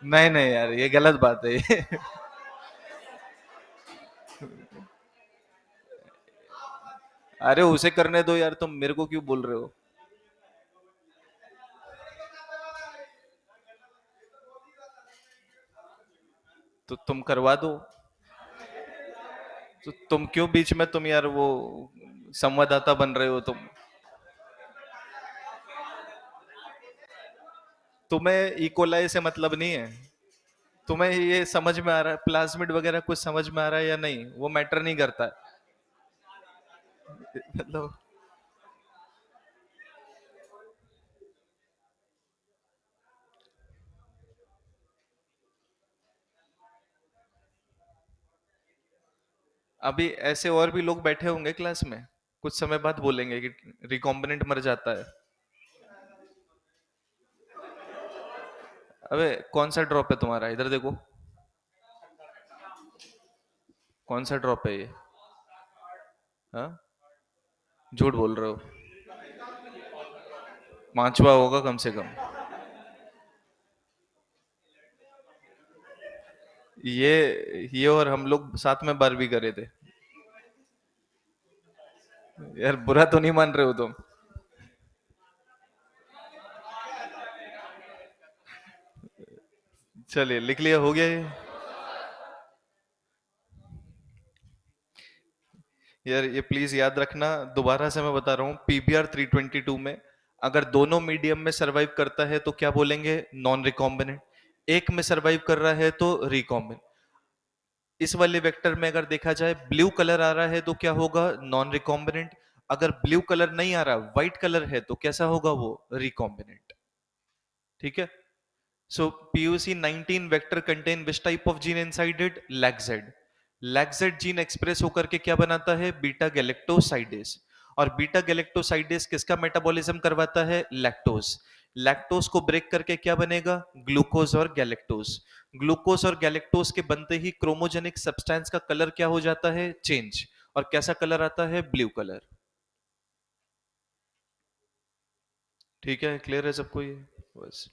S1: नहीं नहीं यार, ये गलत बात है ये। अरे उसे करने दो यार, तुम मेरे को क्यों बोल रहे हो? तो तुम करवा दो। तो तुम क्यों बीच में, तुम यार वो संवाददाता बन रहे हो तुम? तुम्हें इकोलाई से मतलब नहीं है? तुम्हें ये समझ में आ रहा है, प्लाज्मिड वगैरह कुछ समझ में आ रहा है या नहीं, वो मैटर नहीं करता है। मतलब अभी ऐसे और भी लोग बैठे होंगे क्लास में, कुछ समय बाद बोलेंगे कि रिकॉम्बिनेंट मर जाता है। अबे कौन सा ड्रॉप है तुम्हारा, इधर देखो। कौन सा ड्रॉप है ये? हाँ, झूठ बोल रहे हो। पांचवा होगा कम से कम। ये और हम लोग साथ में बारहवीं करे थे। यार बुरा तो नहीं मान रहे हो तुम? चलिए लिख लिया, हो गया ये। यार ये प्लीज याद रखना, दोबारा से मैं बता रहा हूँ, पीबीआर 322 में अगर दोनों मीडियम में सरवाइव करता है तो क्या बोलेंगे? Non recombinant. एक में सरवाइव कर रहा है तो रिकॉम्बिनेंट। इस वाले वेक्टर में अगर देखा जाए ब्लू कलर आ रहा है तो क्या होगा? Non recombinant. अगर ब्लू कलर नहीं आ रहा, व्हाइट कलर है, तो कैसा होगा वो? रिकॉम्बिनेंट। ठीक है। So PUC19 vector contain which type of gene inside it? LAGZ. LAGZ gene express होकर के क्या बनाता है? Beta galactosidase. और बीटा गैलेक्टोसाइडेस किसका मेटाबॉलिज्म करवाता है? लैक्टोज। लैक्टोज को ब्रेक करके क्या बनेगा? ग्लूकोज और गैलेक्टोज। ग्लूकोज और गैलेक्टोज के बनते ही क्रोमोजेनिक सब्सटेंस का कलर क्या हो जाता है? चेंज। और कैसा कलर आता है? Blue colour. ठीक है, क्लियर है सबको ये? बस।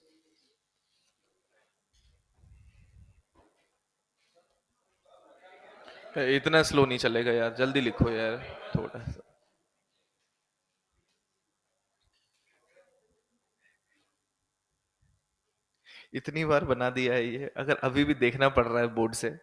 S1: इतना स्लो नहीं चलेगा यार, जल्दी लिखो यार थोड़ा सा। इतनी बार बना दिया है ये, अगर अभी भी देखना पड़ रहा है बोर्ड से।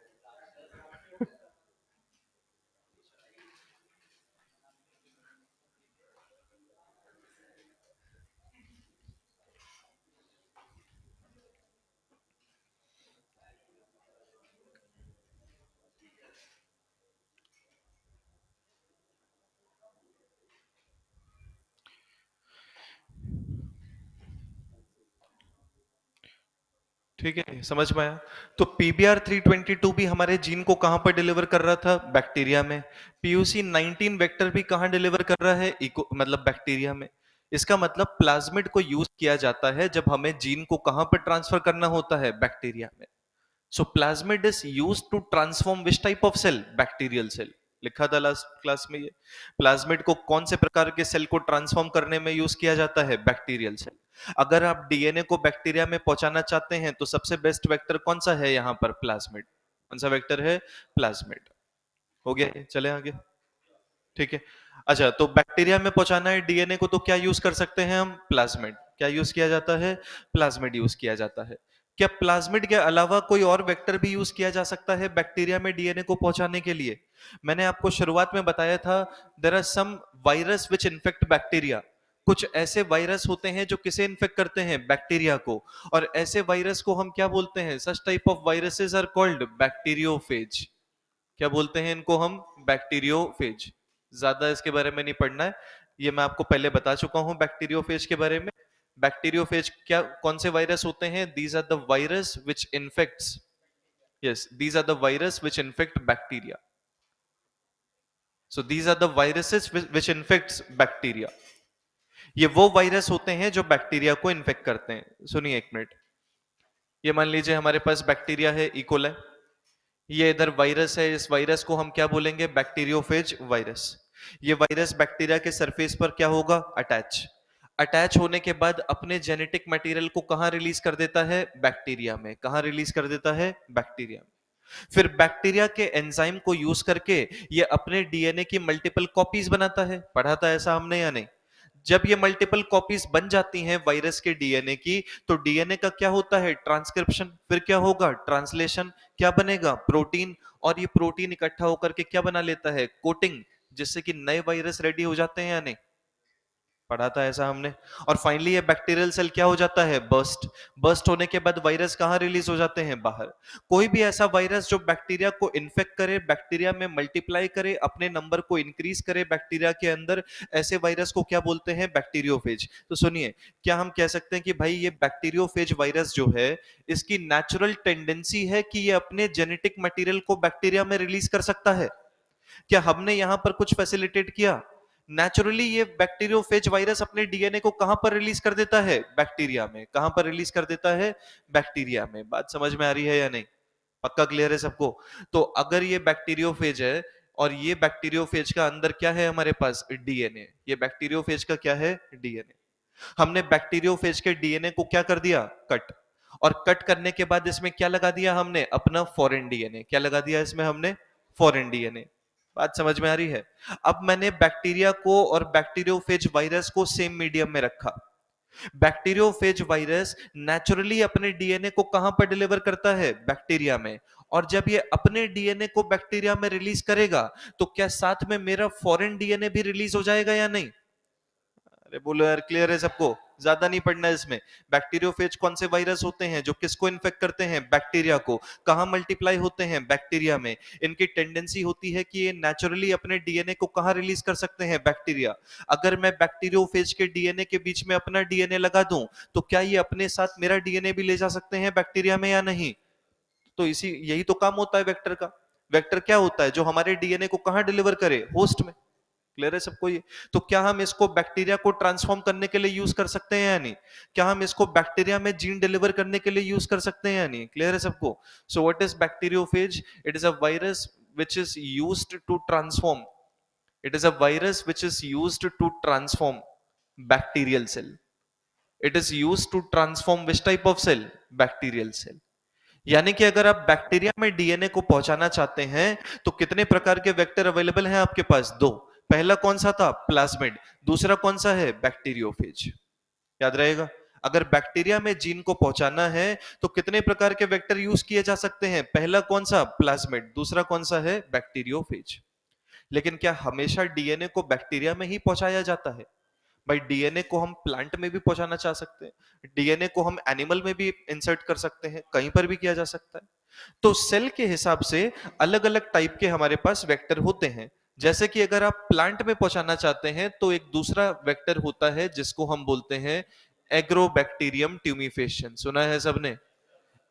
S1: ठीक है, समझ में आया। तो पीबीआर 322 भी हमारे जीन को कहां पर डिलीवर कर रहा था? बैक्टीरिया में। पीयूसी 19 वेक्टर भी कहां डिलीवर कर रहा है? इको मतलब बैक्टीरिया में। इसका मतलब प्लाज्मिड को यूज किया जाता है जब हमें जीन को कहां पर ट्रांसफर करना होता है, बैक्टीरिया में। So plasmid is used to transform which type of cell, bacterial cell. लिखा था लास्ट क्लास में ये। प्लाज्मिड को कौन से प्रकार के सेल को ट्रांसफॉर्म करने में यूज किया जाता है, बैक्टीरियल सेल। अगर आप डीएनए को बैक्टीरिया में पहुंचाना चाहते हैं तो सबसे बेस्ट वेक्टर कौन सा है यहाँ पर, प्लाज्मिड। कौन सा वेक्टर है, प्लाज्मिड। हो गया, चले आगे। ठीक है। अच्छा, तो बैक्टीरिया में पहुंचाना है डीएनए को, तो क्या यूज कर सकते हैं हम, प्लाज्मिड। क्या यूज किया जाता है, प्लाज्मिड यूज किया जाता है। क्या प्लाज्मिड के अलावा कोई और वेक्टर भी यूज किया जा सकता है बैक्टीरिया में डीएनए को पहुंचाने के लिए? मैंने आपको शुरुआत में बताया था, there are some virus which infect bacteria. कुछ ऐसे वायरस होते हैं जो किसे इन्फेक्ट करते हैं, बैक्टीरिया को। और ऐसे वायरस को हम क्या बोलते हैं, such type of viruses are called bacteriophage. क्या बोलते हैं इनको हम, बैक्टीरियोफेज। ज्यादा इसके बारे में नहीं पढ़ना है, ये मैं आपको पहले बता चुका हूं बैक्टीरियोफेज के बारे में। बैक्टीरियोफेज क्या, कौन से वायरस होते हैं, these are the virus which infects, yes these are the virus which infect bacteria. So these are the viruses which infects bacteria. ये वो वायरस होते हैं जो बैक्टीरिया को इन्फेक्ट करते हैं। सुनिए एक मिनट। ये मान लीजिए हमारे पास बैक्टीरिया है, इकोलाई। ये इधर वायरस है, इस वायरस को हम क्या बोलेंगे, बैक्टीरियोफेज वायरस। ये वायरस बैक्टीरिया के सरफेस पर क्या होगा, अटैच। अटैच होने के बाद अपने जेनेटिक मटेरियल को कहां रिलीज कर देता है, बैक्टीरिया में। कहां रिलीज कर देता है, बैक्टीरिया में। फिर बैक्टीरिया के एंजाइम को यूज करके ये अपने डीएनए की मल्टीपल कॉपीज बनाता है। पढ़ा था ऐसा हमने या नहीं? जब ये मल्टीपल कॉपीज बन जाती हैं वायरस के डीएनए की, तो डीएनए का क्या होता है, ट्रांसक्रिप्शन। फिर क्या होगा, ट्रांसलेशन। क्या बनेगा, प्रोटीन। और ये प्रोटीन इकट्ठा होकर के क्या बना लेता है, कोटिंग, जिससे कि नए वायरस रेडी हो जाते हैं या नहीं? पढ़ा था ऐसा हमने। और फाइनली ये बैक्टीरियल सेल क्या हो जाता है, बर्स्ट। बर्स्ट होने के बाद वायरस कहां रिलीज हो जाते हैं, बाहर। कोई भी ऐसा वायरस जो बैक्टीरिया को इन्फेक्ट करे, बैक्टीरिया में मल्टीप्लाई करे, अपने नंबर को इंक्रीज करे बैक्टीरिया के अंदर, ऐसे वायरस को क्या बोलते हैं, बैक्टीरियोफेज। तो सुनिए, क्या हम कह सकते हैं कि भाई ये बैक्टीरियोफेज वायरस जो है, इसकी नेचुरल टेंडेंसी है कि ये अपने जेनेटिक मटेरियल को बैक्टीरिया में रिलीज कर सकता है? क्या हमने यहां पर कुछ फैसिलिटेट किया? नेचुरली ये बैक्टीरियोफेज वायरस अपने डीएनए को कहां पर रिलीज कर देता है, बैक्टीरिया में। कहां पर रिलीज कर देता है, बैक्टीरिया में। बात समझ में आ रही है या नहीं? पक्का क्लियर है सबको? तो अगर ये बैक्टीरियोफेज है, और ये बैक्टीरियोफेज का अंदर क्या है हमारे पास, डीएनए। ये बैक्टीरियोफेज का क्या है, डीएनए। हमने बैक्टीरियोफेज के डीएनए को क्या कर दिया, कट। और कट करने के बाद इसमें क्या लगा दिया हमने, अपना फॉरेन डीएनए। क्या लगा दिया इसमें हमने, फॉरेन डीएनए। बात समझ में आ रही है? अब मैंने बैक्टीरिया को और बैक्टीरियोफेज वायरस को सेम मीडियम में रखा। बैक्टीरियोफेज वायरस नेचुरली अपने डीएनए को कहां पर डिलीवर करता है, बैक्टीरिया में। और जब ये अपने डीएनए को बैक्टीरिया में रिलीज करेगा, तो क्या साथ में मेरा फॉरेन डीएनए भी रिलीज हो जाएगा या नहीं? अरे बोलो यार, क्लियर है सबको? ज्यादा नहीं पढ़ना है इसमें। बैक्टीरियोफेज कौन से वायरस होते हैं जो किसको इन्फेक्ट करते हैं, बैक्टीरिया को। कहां मल्टीप्लाई होते हैं, बैक्टीरिया में। इनकी टेंडेंसी होती है कि ये नेचुरली अपने डीएनए को कहां रिलीज कर सकते हैं, बैक्टीरिया। अगर मैं बैक्टीरियोफेज के डीएनए के बीच में अपना डीएनए लगा दूं, तो क्या ये अपने साथ मेरा डीएनए भी ले जा सकते हैं बैक्टीरिया में या नहीं? तो इसी यही तो काम होता है वेक्टर का। वेक्टर क्या होता है, जो हमारे डीएनए को कहां डिलीवर करे, होस्ट में। क्लियर है सबको ये? तो क्या हम इसको बैक्टीरिया को ट्रांसफॉर्म करने के लिए यूज कर सकते हैं या नहीं? क्या हम इसको बैक्टीरिया में जीन डिलीवर करने के लिए यूज कर सकते हैं या नहीं? क्लियर है सबको? So what is bacteriophage? It is a virus which is used to transform, it is a virus which is used to transform bacterial cell. It is used to transform which type of cell, bacterial cell. यानी कि अगर आप bacteria में DNA को पहुंचाना चाहते हैं, तो कितने प्रकार के वेक्टर अवेलेबल हैं आपके पास, दो। पहला कौन सा था, प्लाज्मिड। दूसरा कौन सा है, बैक्टीरियोफेज। याद रहेगा। अगर बैक्टीरिया में जीन को पहुंचाना है, तो कितने प्रकार के वेक्टर यूज किए जा सकते हैं, पहला कौन सा, प्लाज्मिड। दूसरा कौन सा है, बैक्टीरियोफेज। लेकिन क्या हमेशा डीएनए को बैक्टीरिया में ही पहुंचाया जाता है? भाई डीएनए को हम प्लांट में भी पहुंचाना चाह सकते हैं, डीएनए को हम एनिमल में भी इंसर्ट कर सकते हैं, कहीं पर भी किया जा सकता है। तो सेल के हिसाब से अलग अलग टाइप के हमारे पास वेक्टर होते हैं। जैसे कि अगर आप प्लांट में पहुंचाना चाहते हैं, तो एक दूसरा वेक्टर होता है जिसको हम बोलते हैं एग्रोबैक्टीरियम ट्यूमिफेशियन। सुना है सबने,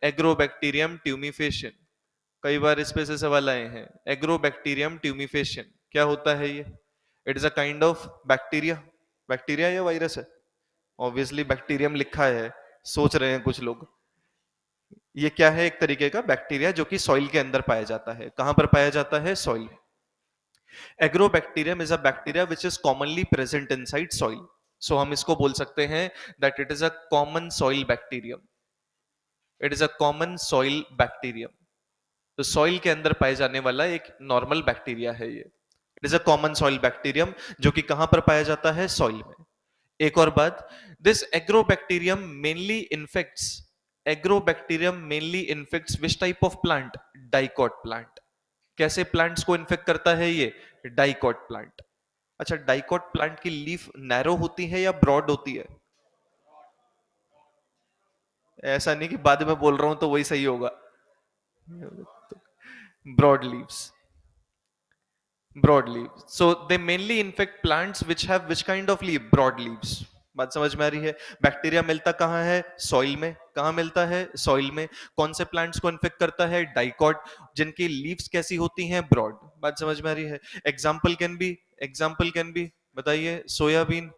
S1: एग्रोबैक्टीरियम ट्यूमिफेशियन? कई बार इस पे से सवाल आए हैं। एग्रोबैक्टीरियम ट्यूमिफेशियन क्या होता है ये? It is a kind of bacteria. Bacteria या वायरस है? ऑब्वियसली बैक्टीरियम लिखा है, सोच रहे हैं कुछ लोग। ये क्या है? एक तरीके का बैक्टीरिया जो कि सॉइल के अंदर पाया जाता है। कहां पर पाया जाता है? Soil. Agrobacterium is a bacteria which is commonly present inside soil. So हम इसको बोल सकते हैं that it is a common soil bacterium. It is a common soil bacterium. तो सॉइल के अंदर पाए जाने वाला एक नॉर्मल बैक्टीरिया है ये। It is a common soil bacterium जो कि कहां पर पाया जाता है? सॉइल में। एक और बात, this agrobacterium mainly infects, agrobacterium mainly infects which type of plant? Dicot plant. कैसे प्लांट्स को इन्फेक्ट करता है ये? Dicot plant. अच्छा, डाइकॉट प्लांट की लीफ नैरो होती है या ब्रॉड होती है? ऐसा नहीं कि बाद में बोल रहा हूं तो वही सही होगा। Broad leaves, broad leaves, so they mainly infect plants which have which kind of leaf? Broad leaves। बात समझ में आ रही है? बैक्टीरिया मिलता कहाँ है? सॉइल में। कहाँ मिलता है? सॉइल में। कौन से प्लांट्स को इन्फेक्ट करता है? डाइकॉट, जिनकी लीव्स कैसी होती हैं? ब्रॉड। बात समझ में आ रही है? एग्जाम्पल कैन बी, बताइए। सोयाबीन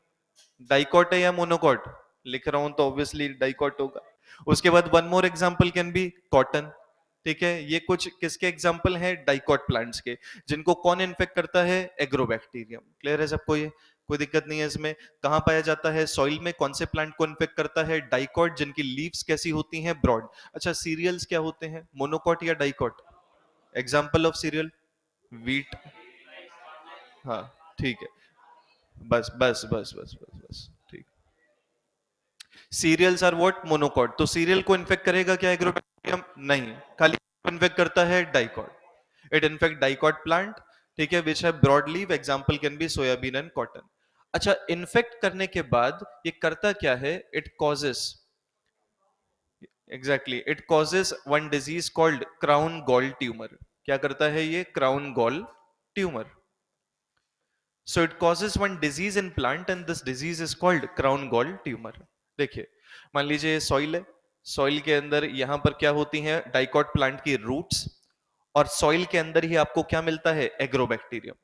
S1: डाइकॉट है या मोनोकॉट? लिख रहा हूं तो ऑब्वियसली डाइकॉट होगा। उसके बाद one more example can B cotton. ठीक है, ये कुछ किसके एग्जांपल हैं? डाइकॉट प्लांट्स के, जिनको कौन इन्फेक्ट करता है? एग्रोबैक्टीरियम। क्लियर है सबको? ये कोई दिक्कत नहीं है इसमें। कहां पाया जाता है? सॉइल में। कौन से प्लांट को इन्फेक्ट करता है? डाइकॉट, जिनकी लीव्स कैसी होती हैं? ब्रॉड। अच्छा, सीरियल्स क्या होते हैं? मोनोकॉट या dicot? Example of serial? Wheat. हाँ, ठीक है। बस बस बस बस बस बस, ठीक। Cereals are what? मोनोकॉट। तो सीरियल को इन्फेक्ट करेगा क्या एग्रोबैक्टीरियम? नहीं, खाली इन्फेक्ट करता है dicot. It infect dicot plant, ठीक है, विच है broad leaf. Example can be soybean and cotton. अच्छा, इन्फेक्ट करने के बाद ये करता क्या है? It causes, exactly, it causes one disease called crown gall tumour. क्या करता है ये? Crown gall tumour. So it causes one disease in plant and this disease is called crown gall tumor। देखिए, मान लीजिए सॉइल है, सॉइल के अंदर यहां पर क्या होती हैं? डाइकॉट प्लांट की रूट्स। और सॉइल के अंदर ही आपको क्या मिलता है? एग्रोबैक्टीरियम।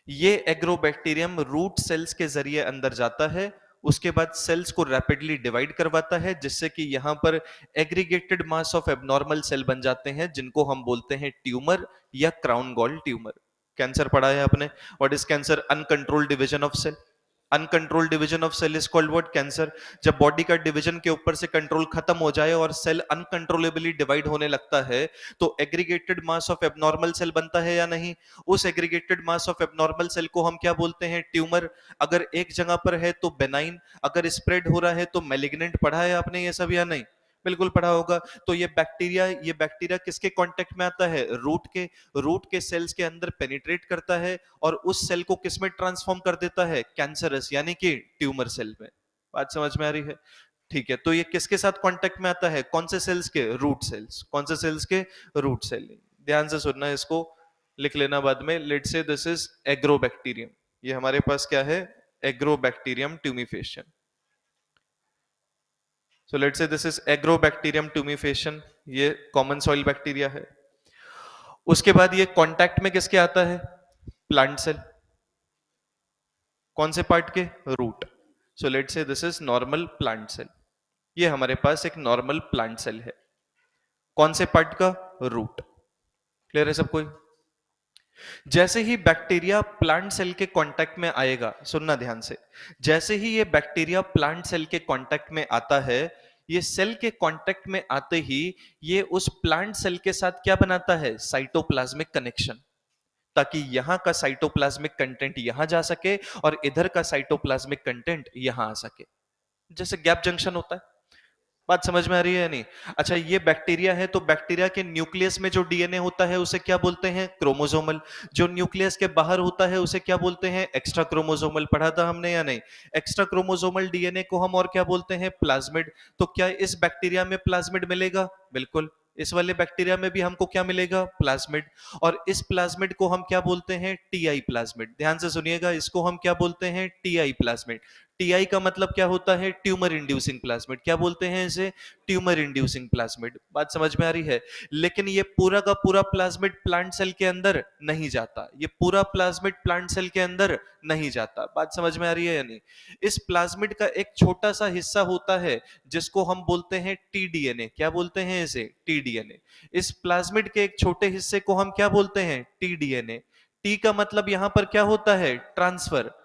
S1: ये एग्रोबैक्टीरियम रूट सेल्स के जरिए अंदर जाता है। उसके बाद सेल्स को रैपिडली डिवाइड करवाता है, जिससे कि यहां पर aggregated mass of abnormal cell बन जाते हैं, जिनको हम बोलते हैं ट्यूमर या क्राउन गॉल ट्यूमर। कैंसर पढ़ा है आपने? What is cancer? Uncontrolled division of cell. Uncontrolled division of cell is called what? Cancer. जब बॉडी का डिवीजन के ऊपर से कंट्रोल खत्म हो जाए और सेल अनकंट्रोलेबली डिवाइड होने लगता है, तो aggregated mass of abnormal cell बनता है या नहीं? उस aggregated mass of abnormal cell को हम क्या बोलते हैं? ट्यूमर। अगर एक जगह पर है तो बेनाइन, अगर स्प्रेड हो रहा है तो मैलिग्नेंट। पढ़ा है आपने ये सब या नहीं? बिल्कुल पढ़ा होगा। तो ये बैक्टीरिया किसके कांटेक्ट में आता है? रूट के सेल्स के अंदर पेनिट्रेट करता है और उस सेल को किस में ट्रांसफॉर्म कर देता है? कैंसरस, यानी कि ट्यूमर सेल में। बात समझ में आ रही है? ठीक है, तो ये किसके साथ कांटेक्ट में आता है? कौन से सेल्स के? Root cells. कौन से सेल्स के? Root cell. ध्यान से सुनना, इसको लिख लेना बाद में। Late say this is agrobacterium. ये हमारे पास क्या है? Agrobacterium tumefaciens. So let say this is Agrobacterium tumefaciens. ये कॉमन सॉइल बैक्टीरिया है। उसके बाद ये कांटेक्ट में किसके आता है? Plant cell. कौन से पार्ट के? Root. So let say this is normal plant cell. ये हमारे पास एक नॉर्मल प्लांट सेल है। कौन से पार्ट का? रूट। क्लियर है सबको? जैसे ही बैक्टीरिया प्लांट सेल के कांटेक्ट में आएगा, सुनना ध्यान से, जैसे ही ये बैक्टीरिया प्लांट सेल के कांटेक्ट में आता है, ये सेल के कांटेक्ट में आते ही ये उस प्लांट सेल के साथ क्या बनाता है? Cytoplasmic connection. ताकि यहां का साइटोप्लाज्मिक कंटेंट यहां जा सके और इधर का साइटोप्लाज्मिक कंटेंट यहां आ सके। जैसे गैप जंक्शन होता है। बात समझ में आ रही है या नहीं? अच्छा, ये बैक्टीरिया है, तो बैक्टीरिया के न्यूक्लियस में जो डीएनए होता है उसे क्या बोलते हैं? क्रोमोसोमल। जो न्यूक्लियस के बाहर होता है उसे क्या बोलते हैं? Extra chromosomal. पढ़ा था हमने या नहीं? एक्स्ट्रा क्रोमोसोमल डीएनए को हम और क्या बोलते हैं? प्लाज्मिड। तो क्या इस बैक्टीरिया में प्लाज्मिड मिलेगा? बिल्कुल। इस वाले बैक्टीरिया में भी हमको क्या मिलेगा? प्लाज्मिड। और इस प्लाज्मिड को हम क्या बोलते हैं? TI plasmid. ध्यान से सुनिएगा, इसको हम क्या बोलते हैं? TI plasmid. टीआई का मतलब क्या होता है? Tumour inducing plasmid. क्या बोलते हैं इसे? Tumour inducing plasmid. बात समझ में आ रही है? लेकिन ये पूरा का पूरा प्लाज्मिड प्लांट सेल के अंदर नहीं जाता, ये पूरा प्लाज्मिड प्लांट सेल के अंदर नहीं जाता। बात समझ में आ रही है या नहीं? इस प्लाज्मिड का एक छोटा सा हिस्सा होता है जिसको हम बोलते हैं टीडीएनए। क्या बोलते हैं इसे? टीडीएनए। इस प्लाज्मिड के एक छोटे हिस्से को हम क्या बोलते हैं? टीडीएनए। टी का मतलब यहां पर क्या होता है? ट्रांसफर।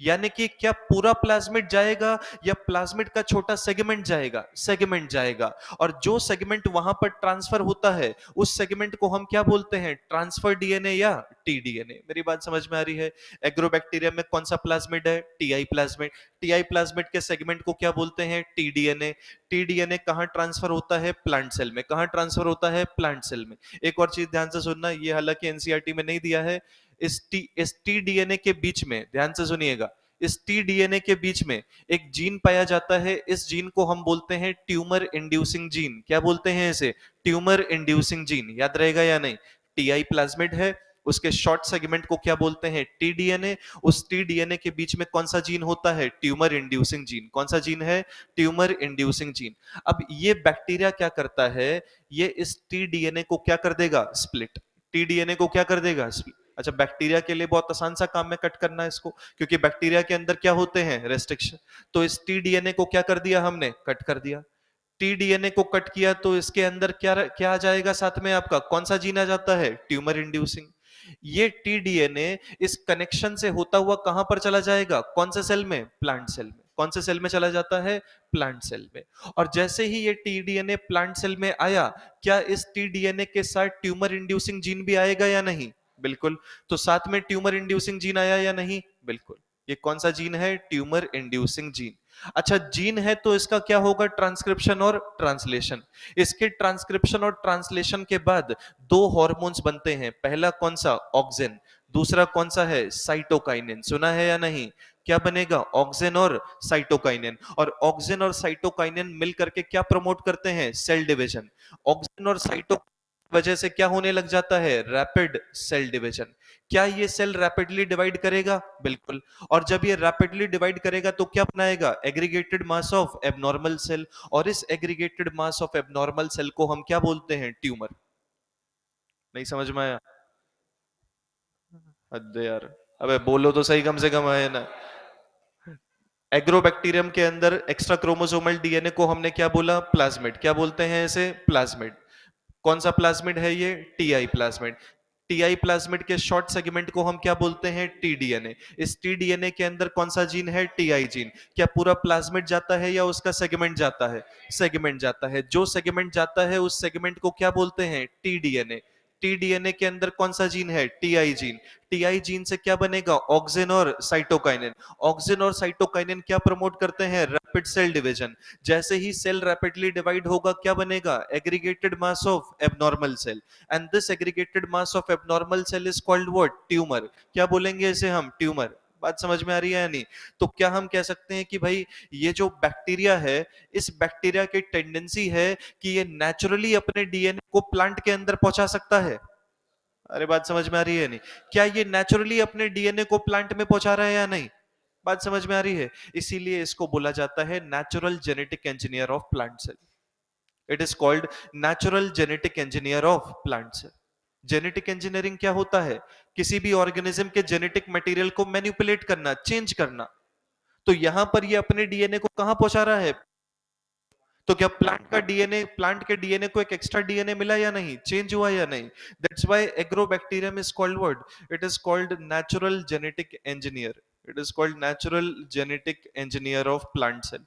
S1: यानी कि क्या पूरा प्लाज्मिड जाएगा या प्लाज्मिड का छोटा सेगमेंट जाएगा? सेगमेंट जाएगा। और जो सेगमेंट वहां पर ट्रांसफर होता है उस सेगमेंट को हम क्या बोलते हैं? ट्रांसफर डीएनए या टीडीएनए। मेरी बात समझ में आ रही है? एग्रोबैक्टीरियम में कौन सा प्लाज्मिड है? TI plasmid. टीआई प्लाज्मिड के सेगमेंट को क्या बोलते हैं? टीडीएनए। टीडीएनए कहां ट्रांसफर होता है? प्लांट सेल में। कहां ट्रांसफर होता है? प्लांट सेल में। एक और चीज ध्यान से सुनना, ये हालांकि एनसीईआरटी में नहीं दिया है। इस टीडीएनए के बीच में ध्यान से सुनिएगा, इस टीडीएनए के बीच में एक जीन पाया जाता है। इस जीन को हम बोलते हैं ट्यूमर इंड्यूसिंग जीन। क्या बोलते हैं इसे? Tumour inducing gene. याद रहेगा या नहीं? टीआई प्लाज्मिड है, उसके शॉर्ट सेगमेंट को क्या बोलते हैं? टीडीएनए। उस टीडीएनए के बीच में कौन सा जीन होता है? Tumour inducing gene. कौन सा जीन है? Tumour inducing gene. अब ये बैक्टीरिया क्या करता है? ये इस टीडीएनए को क्या कर देगा? स्प्लिट। टीडीएनए को क्या कर देगा? स्प्लिट। अच्छा, बैक्टीरिया के लिए बहुत आसान सा काम है कट करना इसको, क्योंकि बैक्टीरिया के अंदर क्या होते हैं? रेस्ट्रिक्शन। तो इस टीडीएनए को क्या कर दिया हमने? कट कर दिया। टीडीएनए को कट किया तो इसके अंदर क्या क्या आ जाएगा साथ में? आपका कौन सा जीन आ जाता है? Tumour inducing. ये टीडीएनए इस कनेक्शन से होता हुआ कहां पर चला जाएगा? कौन से सेल में? प्लांट सेल में। कौन से सेल में चला जाता है? प्लांट सेल में। और जैसे ही ये टीडीएनए प्लांट सेल में आया, क्या इस टीडीएनए के साथ ट्यूमर इंड्यूसिंग जीन भी आएगा या नहीं? बिल्कुल। तो साथ में ट्यूमर इंड्यूसिंग जीन आया या नहीं? बिल्कुल। ये कौन सा जीन है? Tumour inducing gene. अच्छा, जीन है तो इसका क्या होगा? ट्रांसक्रिप्शन और ट्रांसलेशन। इसके ट्रांसक्रिप्शन और ट्रांसलेशन के बाद दो हॉर्मोन्स बनते हैं। पहला कौन सा? ऑक्सिन। दूसरा कौन सा है? साइटोकाइनिन। सुना है या नहीं? क्या बनेगा? ऑक्सिन और साइटोकाइनिन। और ऑक्सिन और साइटोकाइनिन मिल करके क्या प्रमोट करते हैं? Cell division. ऑक्सिन और साइटो वजह से क्या होने लग जाता है? Rapid cell division. क्या ये सेल रैपिडली डिवाइड करेगा? बिल्कुल। और जब ये रैपिडली डिवाइड करेगा तो क्या बनाएगा? Aggregated mass of abnormal cell. और इस aggregated mass of abnormal cell को हम क्या बोलते हैं? ट्यूमर। नहीं समझ में आया? हद है यार। अबे बोलो तो सही, कम से कम आए ना। एग्रोबैक्टीरियम के अंदर एक्स्ट्रा क्रोमोसोमल डीएनए को हमने क्या बोला? प्लाज्मिड। क्या बोलते हैं इसे? प्लाज्मिड। कौन सा प्लाज्मिड है ये? TI plasmid. टीआई प्लाज्मिड के शॉर्ट सेगमेंट को हम क्या बोलते हैं? टीडीएनए। इस टीडीएनए के अंदर कौन सा जीन है? TI gene. क्या पूरा प्लाज्मिड जाता है या उसका सेगमेंट जाता है? सेगमेंट जाता है। जो सेगमेंट जाता है उस सेगमेंट को क्या बोलते हैं? टीडीएनए। टीडीएनए के अंदर कौन सा जीन है? TI gene. टीआई जीन से क्या बनेगा? ऑक्सिन और साइटोकाइनिन। ऑक्सिन और साइटोकाइनिन क्या प्रमोट करते हैं? Rapid cell division. जैसे ही सेल रैपिडली डिवाइड होगा क्या बनेगा? Aggregated mass of abnormal cell. And this aggregated mass of abnormal cell is called what? Tumour. क्या बोलेंगे इसे हम? ट्यूमर। बात समझ में आ रही है या नहीं? तो क्या हम कह सकते हैं कि भाई ये जो बैक्टीरिया है, इस बैक्टीरिया की टेंडेंसी है कि ये नेचुरली अपने डीएनए को प्लांट के अंदर पहुंचा सकता है? अरे बात समझ में आ रही है नहीं? क्या ये नेचुरली अपने डीएनए को प्लांट में पहुंचा रहा है या नहीं? बात समझ में आ रही है? इसीलिए इसको बोला जाता है natural genetic engineer of plant cell. It is called natural genetic engineer of plant cell. Genetic engineering क्या होता है? किसी भी ऑर्गेनिज्म के जेनेटिक मटेरियल को मैनिपुलेट करना, चेंज करना। तो यहां पर ये अपने डीएनए को कहां पहुंचा रहा है? तो क्या प्लांट का डीएनए, प्लांट के डीएनए को एक एक्स्ट्रा डीएनए मिला या नहीं? चेंज हुआ या नहीं? That's why Agrobacterium is called what? It is called natural genetic engineer. It is called natural genetic engineer of plant cell.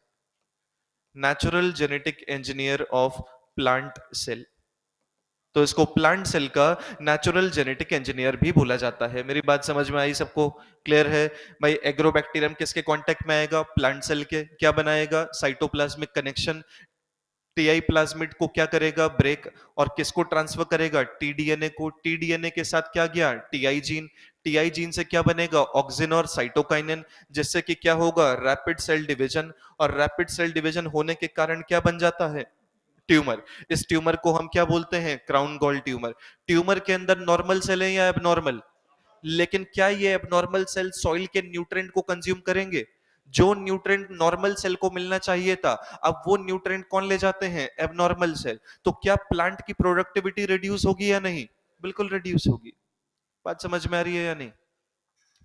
S1: Natural genetic engineer of plant cell. तो इसको प्लांट सेल का natural genetic engineer भी बोला जाता है। मेरी बात समझ में आई सबको? क्लियर है? भाई एग्रोबैक्टीरियम किसके कांटेक्ट में आएगा? प्लांट सेल के। क्या बनाएगा? Cytoplasmic connection. टीआई प्लाज्मिड को क्या करेगा? ब्रेक। और किसको ट्रांसफर करेगा? टीडीएनए को। टीडीएनए के साथ क्या गया? Ti gene. टीआई जीन से क्या बनेगा? ऑक्सिन और साइटोकाइनिन। जिससे कि क्या होगा? Rapid cell division. और रैपिड सेल डिवीजन होने के कारण क्या बन जाता है? ट्यूमर। इस ट्यूमर को हम क्या बोलते हैं? Crown gall tumour. ट्यूमर के अंदर नॉर्मल सेल है या एबनॉर्मल? लेकिन क्या ये एबनॉर्मल सेल सॉइल के न्यूट्रिएंट को कंज्यूम करेंगे? जो न्यूट्रिएंट नॉर्मल सेल को मिलना चाहिए था, अब वो न्यूट्रिएंट कौन ले जाते हैं? Abnormal cell. तो क्या प्लांट की प्रोडक्टिविटी रिड्यूस होगी या नहीं? बिल्कुल रिड्यूस होगी। बात समझ में आ रही है या नहीं?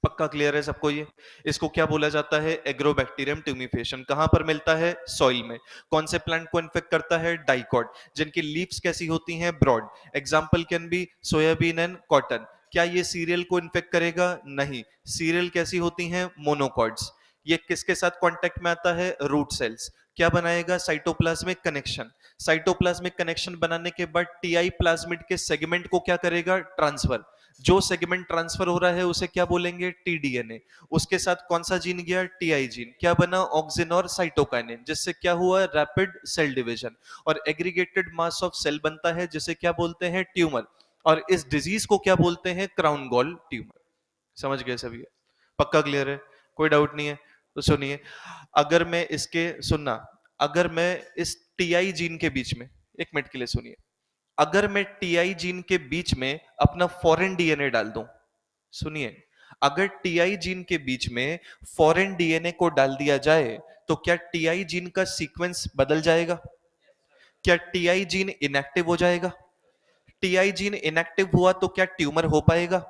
S1: पक्का क्लियर है सबको ये? इसको क्या बोला जाता है? एग्रोबैक्टीरियम ट्यूमिफेशन। कहां पर मिलता है? सॉइल में। कौन से प्लांट को इन्फेक्ट करता है? डाइकॉट, जिनकी लीव्स कैसी होती हैं? Broad. Example can be soybean and cotton. क्या ये सीरियल को इन्फेक्ट करेगा? नहीं। सीरियल कैसी होती हैं? मोनोकॉट्स। ये किसके साथ कांटेक्ट में आता है? Root cells. क्या बनाएगा? Cytoplasmic connection. साइटोप्लाज्मिक कनेक्शन बनाने के बाद टीआई प्लाज्मिड के सेगमेंट को क्या करेगा? ट्रांसफर। जो सेगमेंट ट्रांसफर हो रहा है उसे क्या बोलेंगे? टीडीएनए। उसके साथ कौन सा जीन गया? Ti gene. क्या बना? ऑक्सिन और साइटोकाइनिन, जिससे क्या हुआ? Rapid cell division. और एग्रीगेटेड मास ऑफ सेल बनता है, जिसे क्या बोलते हैं? ट्यूमर। और इस डिजीज को क्या बोलते हैं? Crown gall tumour. समझ गए सभी? पक्का क्लियर है? कोई डाउट नहीं है? तो सुनिए, अगर मैं इसके सुनना, अगर मैं इस टीआई जीन के बीच में, एक मिनट के लिए सुनिए, अगर मैं टीआई जीन के बीच में अपना फॉरेन डीएनए डाल दूं, सुनिए, अगर टीआई जीन के बीच में फॉरेन डीएनए को डाल दिया जाए, तो क्या टीआई जीन का सीक्वेंस बदल जाएगा? क्या टीआई जीन इनएक्टिव हो जाएगा? टीआई जीन इनएक्टिव हुआ तो क्या ट्यूमर हो पाएगा?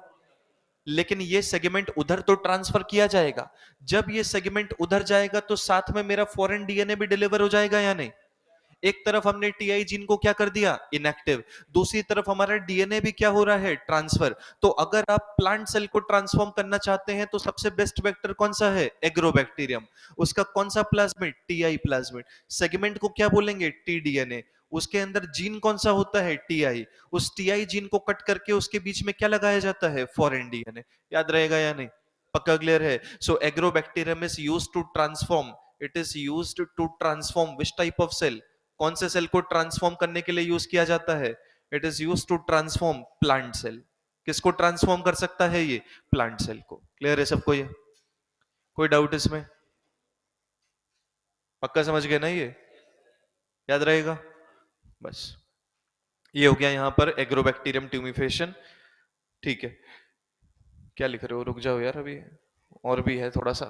S1: लेकिन ये सेगमेंट उधर तो ट्रांसफर किया जाएगा। जब ये सेगमेंट उधर जाएगा तो साथ में मेरा फॉरेन डीएनए भी डिलीवर हो जाएगा या नहीं? एक तरफ हमने टीआई जीन को क्या कर दिया? इनएक्टिव। दूसरी तरफ हमारा डीएनए भी क्या हो रहा है? ट्रांसफर। तो अगर आप प्लांट सेल को ट्रांसफॉर्म करना चाहते हैं तो सबसे बेस्ट वेक्टर कौन सा है? एग्रोबैक्टीरियम। उसका कौन सा प्लाज्मिड? TI plasmid. सेगमेंट को क्या बोलेंगे? टीडीएनए। उसके अंदर जीन कौन सा होता है? टीआई। उस टीआई जीन को कट करके उसके बीच में क्या लगाया जाता है? Foreign DNA. याद रहेगा या नहीं? पक्का क्लियर है? So agrobacterium is used to transform, it is used to transform which type of cell? कौन से सेल को ट्रांसफॉर्म करने के लिए यूज किया जाता है? It is use to transform plant cell. किसको ट्रांसफॉर्म कर सकता है ये? प्लांट सेल को। क्लियर है सबको ये? कोई डाउट इसमें? पक्का समझ गए ना ये? याद रहेगा? बस, ये हो गया यहां पर एग्रोबैक्टीरियम ट्यूमिफेशन। ठीक है, क्या लिख रहे हो? रुक जाओ यार, अभी और भी है थोड़ा सा।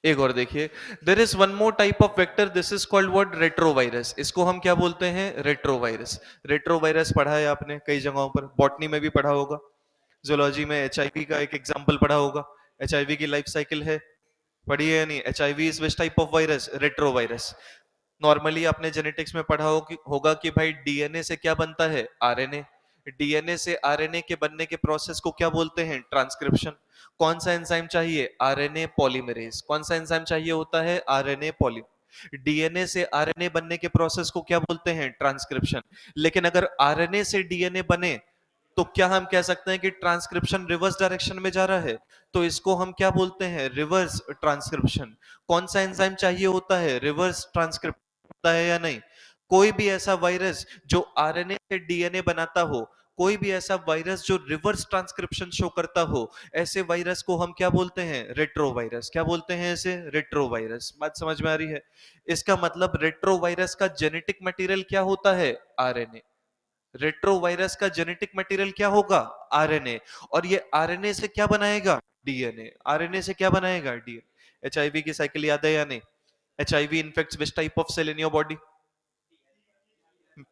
S1: एक और देखिए, there is one more type of vector, this is called word retrovirus. इसको हम क्या बोलते हैं? रेट्रोवायरस। रेट्रोवायरस पढ़ा है आपने कई जगहों पर, बॉटनी में भी पढ़ा होगा, जूलॉजी में एचआईवी का एक एग्जांपल पढ़ा होगा। एचआईवी की लाइफ साइकिल है, पढ़ी है या नहीं? HIV is which type of virus? Retrovirus. Normally आपने जेनेटिक्स में पढ़ा होगा कि भाई डीएनए से क्या बनता है? आरएनए। डीएनए से आरएनए के बनने के प्रोसेस को क्या बोलते हैं? ट्रांसक्रिप्शन। कौन सा एंजाइम चाहिए? RNA polymerase. कौन सा एंजाइम चाहिए होता है? RNA poly. डीएनए से आरएनए बनने के प्रोसेस को क्या बोलते हैं? ट्रांसक्रिप्शन। लेकिन अगर आरएनए से डीएनए बने तो क्या हम कह सकते हैं कि ट्रांसक्रिप्शन रिवर्स डायरेक्शन में जा रहा है? तो इसको हम क्या बोलते हैं? Reverse transcription. कौन सा एंजाइम चाहिए होता है? रिवर्स ट्रांसक्रिप्शन होता है या नहीं? कोई भी ऐसा वायरस जो आरएनए से डीएनए बनाता हो, कोई भी ऐसा वायरस जो रिवर्स ट्रांसक्रिप्शन शो करता हो, ऐसे वायरस को हम क्या बोलते हैं? रेट्रोवायरस। क्या बोलते हैं इसे? रेट्रोवायरस। बात समझ में आ रही है? इसका मतलब रेट्रोवायरस का जेनेटिक मटेरियल क्या होता है? आरएनए। रेट्रोवायरस का जेनेटिक मटेरियल क्या होगा? आरएनए। और ये आरएनए से क्या बनाएगा? डीएनए। आरएनए से क्या बनाएगा? डीएनए। एचआईवी की साइकिल याद है या नहीं? HIV infects which type of cell in your body?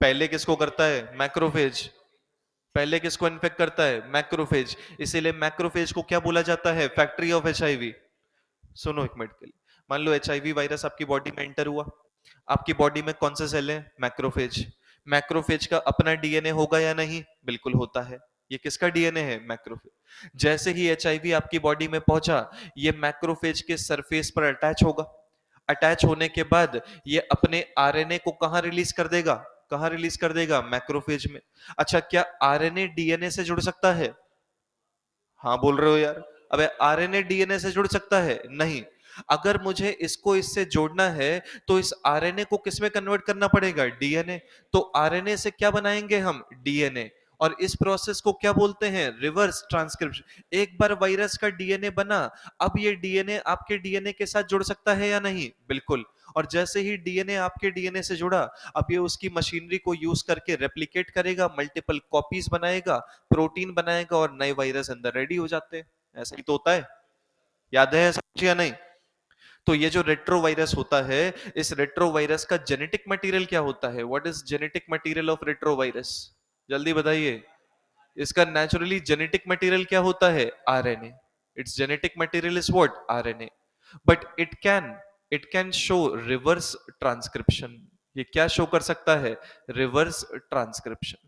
S1: पहले किसको करता है? मैक्रोफेज। पहले किसको इन्फेक्ट करता है? मैक्रोफेज। इसीलिए मैक्रोफेज को क्या बोला जाता है? Factory of HIV. सुनो एक मिनट के लिए, मान लो एचआईवी वायरस आपकी बॉडी में एंटर हुआ, आपकी बॉडी में कौन से सेल है? मैक्रोफेज। मैक्रोफेज का अपना डीएनए होगा या नहीं? बिल्कुल होता है। ये किसका डीएनए है? मैक्रोफेज। जैसे ही एचआईवी आपकी बॉडी में पहुंचा, ये मैक्रोफेज के सरफेस पर अटैच होगा। अटैच होने के बाद ये अपने आरएनए को कहां रिलीज कर देगा? कहां रिलीज कर देगा? मैक्रोफेज में। अच्छा, क्या आरएनए डीएनए से जुड़ सकता है? हाँ बोल रहे हो यार? अबे आरएनए डीएनए से जुड़ सकता है? नहीं। अगर मुझे इसको इससे जोड़ना है तो इस आरएनए को किस में कन्वर्ट करना पड़ेगा? डीएनए। तो आरएनए से क्या बनाएंगे हम? डीएनए। और इस प्रोसेस को क्या बोलते हैं? Reverse transcription. एक बार वायरस का डीएनए बना, अब ये डीएनए आपके डीएनए के साथ जुड़ सकता है या नहीं? बिल्कुल। और जैसे ही डीएनए आपके डीएनए से जुड़ा, अब ये उसकी मशीनरी को यूज करके रेप्लिकेट करेगा, मल्टीपल कॉपीज बनाएगा, प्रोटीन बनाएगा और नए वायरस अंदर रेडी हो जाते हैं। ऐसा ही तो होता है। याद है सब या नहीं? तो ये जो रेट्रोवायरस होता है, इस रेट्रोवायरस का जेनेटिक मटेरियल क्या होता है? What is genetic material of retrovirus? जल्दी बताइए। इसका नेचुरली जेनेटिक मटेरियल क्या होता है? RNA. It's genetic material is what? RNA. But it can show reverse transcription. ये क्या शो कर सकता है? Reverse transcription.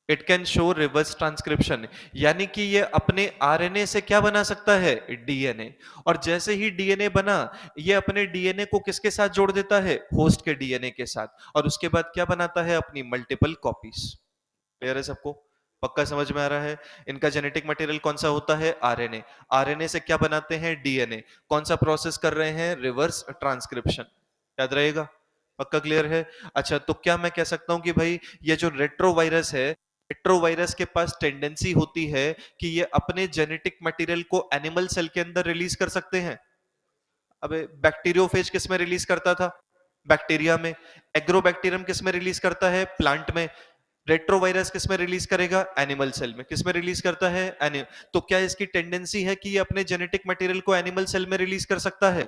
S1: It can show reverse transcription, यानी कि ये अपने आरएनए से क्या बना सकता है? डीएनए। और जैसे ही डीएनए बना, ये अपने डीएनए को किसके साथ जोड़ देता है? होस्ट के डीएनए के साथ। और उसके बाद क्या बनाता है? अपनी मल्टीपल कॉपीज। क्लियर है सबको? पक्का समझ में आ रहा है? इनका जेनेटिक मटेरियल कौन सा होता है? आरएनए। आरएनए से क्या बनाते हैं? डीएनए। कौन सा प्रोसेस कर रहे हैं? Reverse transcription. याद रहेगा? पक्का क्लियर है? अच्छा, तो क्या मैं कह सकता हूं कि भाई ये जो रेट्रोवायरस है, रेट्रोवायरस के पास टेंडेंसी होती है कि ये अपने जेनेटिक मटेरियल को एनिमल सेल के अंदर रिलीज कर सकते हैं। अबे बैक्टीरियोफेज किस में रिलीज करता था? बैक्टीरिया में। एग्रोबैक्टीरियम किस में रिलीज करता है? प्लांट में। रेट्रोवायरस किस में रिलीज करेगा? एनिमल सेल में। किस में रिलीज करता है? तो क्या इसकी टेंडेंसी है कि ये अपने जेनेटिक मटेरियल को एनिमल सेल में रिलीज कर सकता है?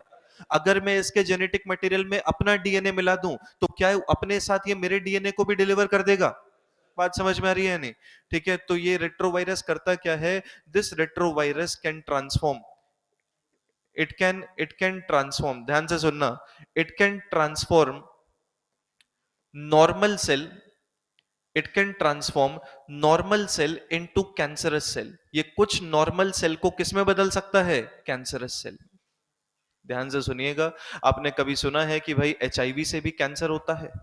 S1: अगर मैं इसके जेनेटिक मटेरियल में अपना डीएनए मिला दूं, तो क्या अपने साथ ये मेरे डीएनए को भी डिलीवर कर देगा? बात समझ में आ रही है नहीं? ठीक है, तो ये रेट्रोवायरस करता क्या है? This retrovirus can transform, it can transform, ध्यान से सुनना, it can transform normal cell, it can transform normal cell into cancerous cell. ये कुछ नॉर्मल सेल को किस में बदल सकता है? Cancerous cell. ध्यान से सुनिएगा। आपने कभी सुना है कि भाई एचआईवी से भी कैंसर होता है?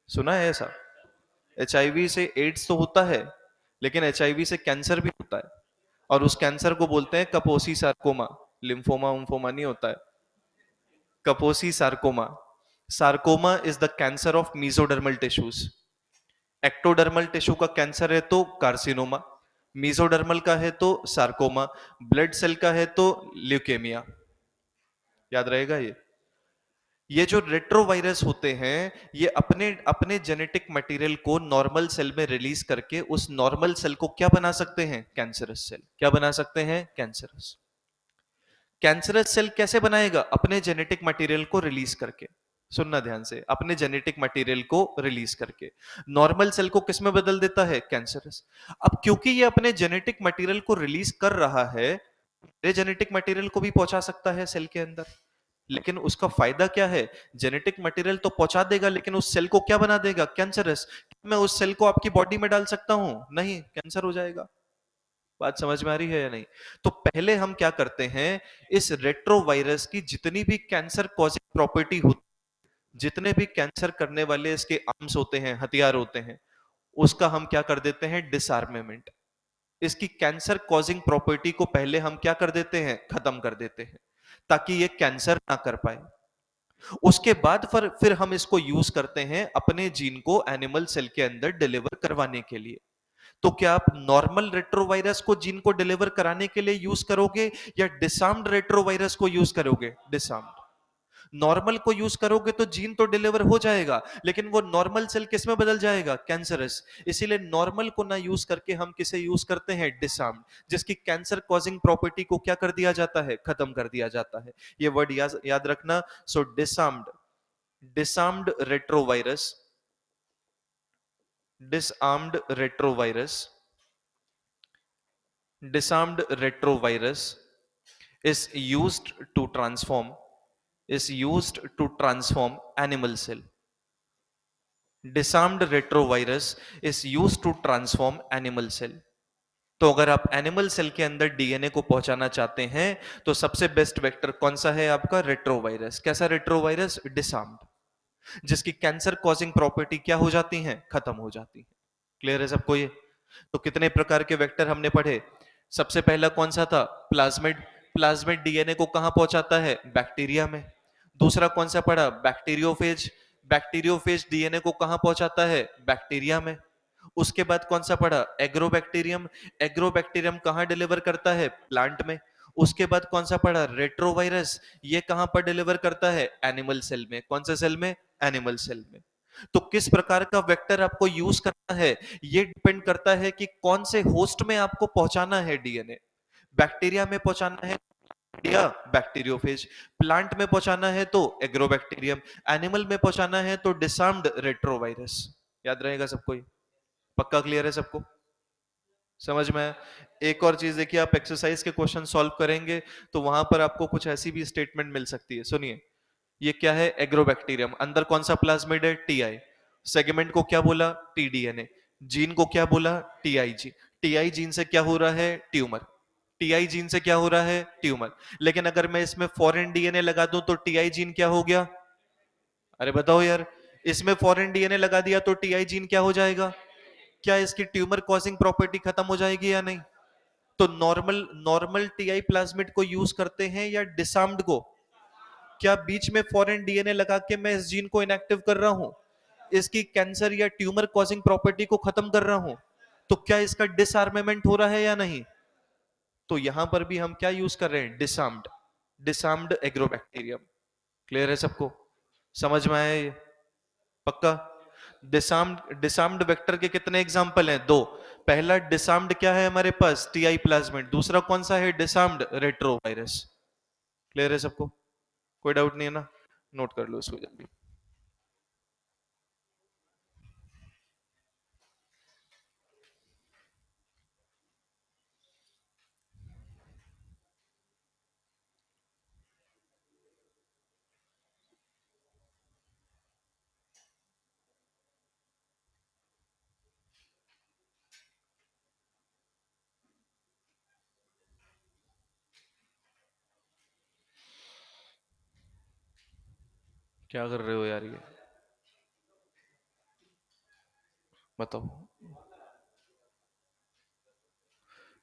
S1: सुना है ऐसा? एचआईवी से एड्स तो होता है, लेकिन एचआईवी से कैंसर भी होता है। और उस कैंसर को बोलते हैं कपोसी सार्कोमा। लिम्फोमा उम्फोमा नहीं होता है, Kaposi sarcoma. Sarcoma is the cancer of mesodermal tissues. Ectodermal tissue का कैंसर है तो कार्सिनोमा, मीजोडर्मल का है तो सार्कोमा, ब्लड सेल का है तो ल्यूकेमिया। याद रहेगा ये? ये जो रेट्रोवायरस होते हैं, ये अपने अपने जेनेटिक मटेरियल को नॉर्मल सेल में रिलीज करके उस नॉर्मल सेल को क्या बना सकते हैं? Cancerous cell. क्या बना सकते हैं? कैंसरस। कैंसरस सेल कैसे बनाएगा? अपने जेनेटिक मटेरियल को रिलीज करके। सुनना ध्यान से, अपने जेनेटिक मटेरियल को रिलीज करके नॉर्मल सेल को किस में बदल देता है? कैंसरस। अब क्योंकि ये अपने जेनेटिक मटेरियल को रिलीज कर रहा है, मेरे जेनेटिक मटेरियल को भी पहुंचा सकता है सेल के अंदर। लेकिन उसका फायदा क्या है? जेनेटिक मटेरियल तो पहुंचा देगा, लेकिन उस सेल को क्या बना देगा? कैंसरस। मैं उस सेल को आपकी बॉडी में डाल सकता हूं? नहीं, कैंसर हो जाएगा। बात समझ में आ रही है या नहीं? तो पहले हम क्या करते हैं, इस रेट्रोवायरस की जितनी भी कैंसर कॉजिंग प्रॉपर्टी होती, जितने भी कैंसर करने वाले इसके आर्म्स होते हैं, हथियार होते हैं, उसका हम क्या कर देते हैं? डिसआर्मेमेंट। इसकी कैंसर कॉजिंग प्रॉपर्टी को पहले हम क्या कर देते हैं? खत्म कर देते हैं, ताकि ये कैंसर ना कर पाए। उसके बाद फिर हम इसको यूज करते हैं अपने जीन को एनिमल सेल के अंदर डिलीवर करवाने के लिए। तो क्या आप नॉर्मल रेट्रोवायरस को जीन को डिलीवर कराने के लिए यूज करोगे, या डिसआर्म्ड रेट्रोवायरस को यूज करोगे? डिसआर्म्ड। नॉर्मल को यूज करोगे तो जीन तो डिलीवर हो जाएगा, लेकिन वो नॉर्मल सेल किस में बदल जाएगा? कैंसरस। इसीलिए नॉर्मल को ना यूज करके हम किसे यूज करते हैं? डिसआर्म्ड, जिसकी कैंसर कॉजिंग प्रॉपर्टी को क्या कर दिया जाता है? खत्म कर दिया जाता है। ये वर्ड याद रखना। So disarmed, disarmed retrovirus, disarmed retrovirus, disarmed retrovirus is used to transform, is used to transform animal cell. Disarmed retrovirus is used to transform animal cell. तो अगर आप एनिमल सेल के अंदर डीएनए को पहुंचाना चाहते हैं, तो सबसे बेस्ट वेक्टर कौन सा है आपका? रेट्रोवायरस। कैसा रेट्रोवायरस? डिसआर्म्ड, जिसकी कैंसर कॉजिंग प्रॉपर्टी क्या हो जाती है? खत्म हो जाती है। क्लियर है सबको ये? तो कितने प्रकार के वेक्टर हमने पढ़े? सबसे पहला कौन सा था? प्लाज्मिड। प्लाज्मिड डीएनए को कहां पहुंचाता है? बैक्टीरिया में। दूसरा कौन सा पढ़ा? बैक्टीरियोफेज। बैक्टीरियोफेज डीएनए को कहां पहुंचाता है? बैक्टीरिया में। उसके बाद कौन सा पढ़ा? एग्रोबैक्टीरियम। एग्रोबैक्टीरियम कहां डिलीवर करता है? प्लांट में। उसके बाद कौन सा पढ़ा? रेट्रोवायरस। ये कहां पर डिलीवर करता है? एनिमल सेल में। कौन से सेल में? एनिमल सेल में। तो किस प्रकार का वेक्टर आपको यूज करना है, ये डिपेंड करता है कि कौन से होस्ट में आपको पहुंचाना है डीएनए। बैक्टीरिया में पहुंचाना है, या बैक्टीरियोफेज। प्लांट में पहुंचाना है तो एग्रोबैक्टीरियम, एनिमल में पहुंचाना है तो डिसार्म्ड रेट्रोवायरस। याद रहेगा सबको ये? पक्का क्लियर है सबको? समझ में आया? एक और चीज देखिए, आप एक्सरसाइज के क्वेश्चन सॉल्व करेंगे तो वहां पर आपको कुछ ऐसी भी स्टेटमेंट मिल सकती है, सुनिए। ये क्या है? एग्रोबैक्टीरियम। अंदर कौन सा प्लाज्मिड है? टीआई। सेगमेंट को क्या बोला? टीडीएनए। जीन को क्या बोला? टीआईजी। टीआई जीन से क्या हो रहा है? ट्यूमर। टीआई जीन से क्या हो रहा है? ट्यूमर। लेकिन अगर मैं इसमें फॉरेन डीएनए लगा दूं तो टीआई जीन क्या हो गया? अरे बताओ यार, इसमें फॉरेन डीएनए लगा दिया तो टीआई जीन क्या हो जाएगा? क्या इसकी ट्यूमर कॉजिंग प्रॉपर्टी खत्म हो जाएगी या नहीं? तो नॉर्मल नॉर्मल टीआई प्लाज्मिड को यूज करते हैं या डिसार्म्ड को? क्या बीच में फॉरेन डीएनए लगा के मैं इस जीन को इनएक्टिव कर रहा हूं, इसकी कैंसर या ट्यूमर कॉजिंग प्रॉपर्टी को खत्म कर रहा हूं? तो क्या इसका डिसआर्मेमेंट हो रहा है या नहीं? तो यहां पर भी हम क्या यूज कर रहे हैं? डिसार्म्ड। डिसार्म्ड एग्रोबैक्टीरियम। क्लियर है सबको? समझ में आया ये? पक्का? डिसार्म्ड डिसार्म्ड वेक्टर के कितने एग्जांपल हैं? दो। पहला डिसार्म्ड क्या है हमारे पास? TI plasmid. दूसरा कौन सा है? डिसार्म्ड रेट्रोवायरस। क्लियर है सबको? कोई डाउट नहीं है ना? नोट कर लो इसको जल्दी। क्या कर रहे हो यार ये? बताओ।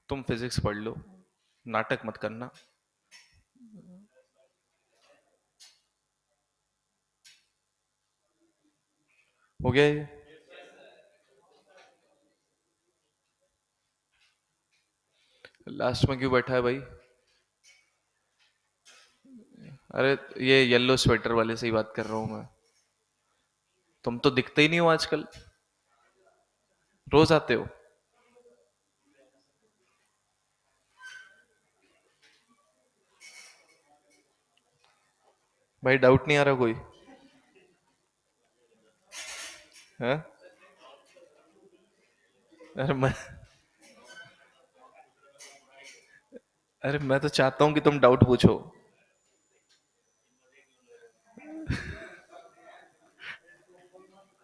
S1: तुम फिजिक्स पढ़ लो, नाटक मत करना। हो गया ये? लास्ट में क्यों बैठा है भाई? अरे ये येलो स्वेटर वाले से ही बात कर रहा हूं मैं। तुम तो दिखते ही नहीं हो आजकल। रोज आते हो? भाई डाउट नहीं आ रहा कोई? है? अरे मैं तो चाहता हूं कि तुम डाउट पूछो।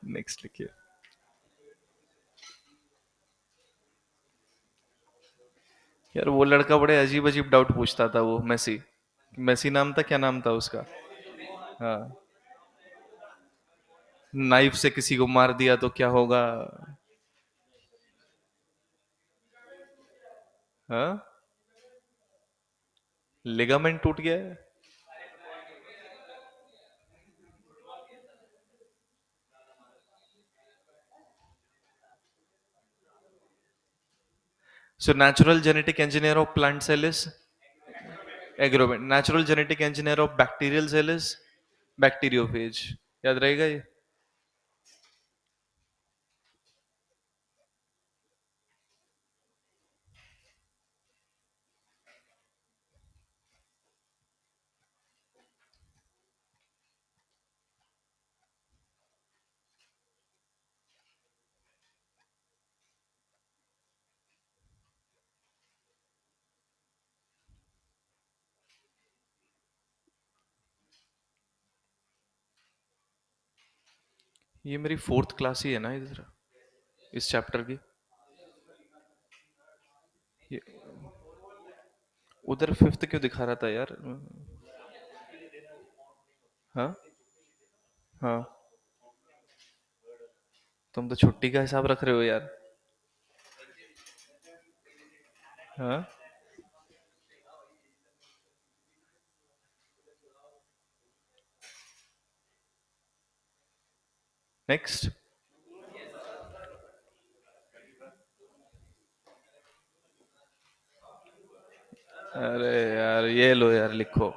S1: नेक्स्ट लिखिए। यार वो लड़का बड़े अजीब अजीब डाउट पूछता था, वो मेसी। मेसी नाम था, क्या नाम था उसका? हाँ। नाइफ से किसी को मार दिया तो क्या होगा? हाँ? लिगामेंट टूट गया है? So natural genetic engineer of plant cell is एग्रोमेट। Natural genetic engineer of bacterial cell is bacteriophage. याद रहेगा ये? ये मेरी फोर्थ क्लास ही है ना इधर, इस चैप्टर की। ये उधर फिफ्थ क्यों दिखा रहा था यार? हाँ। हाँ। तुम तो छुट्टी का हिसाब रख रहे हो यार। हाँ। नेक्स्ट। अरे यार ये लो यार, लिखो।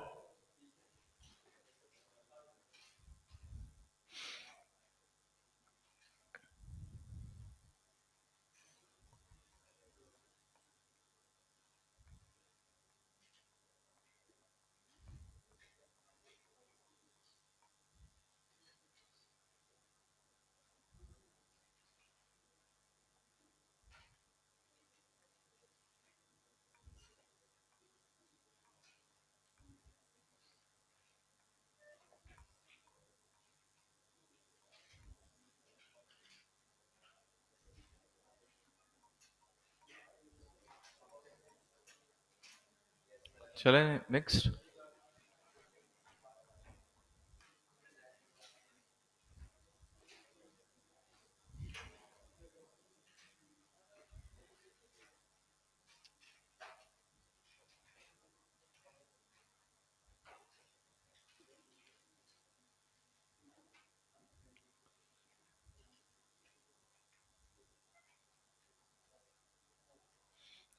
S1: चले नेक्स्ट।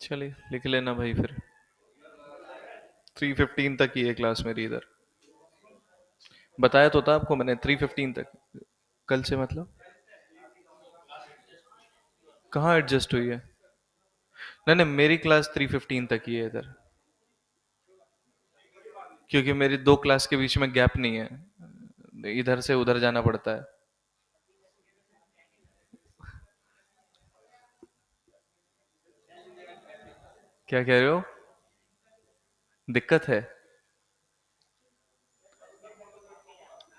S1: चलिए लिख लेना भाई फिर। 3:15 तक ही है क्लास मेरी इधर। बताया तो था आपको मैंने 3:15 तक। कल से मतलब कहाँ एडजस्ट हुई है? नहीं नहीं, मेरी क्लास 3:15 तक ही है इधर। क्योंकि मेरी दो क्लास के बीच में गैप नहीं है, इधर से उधर जाना पड़ता है। क्या कह रहे हो? दिक्कत है?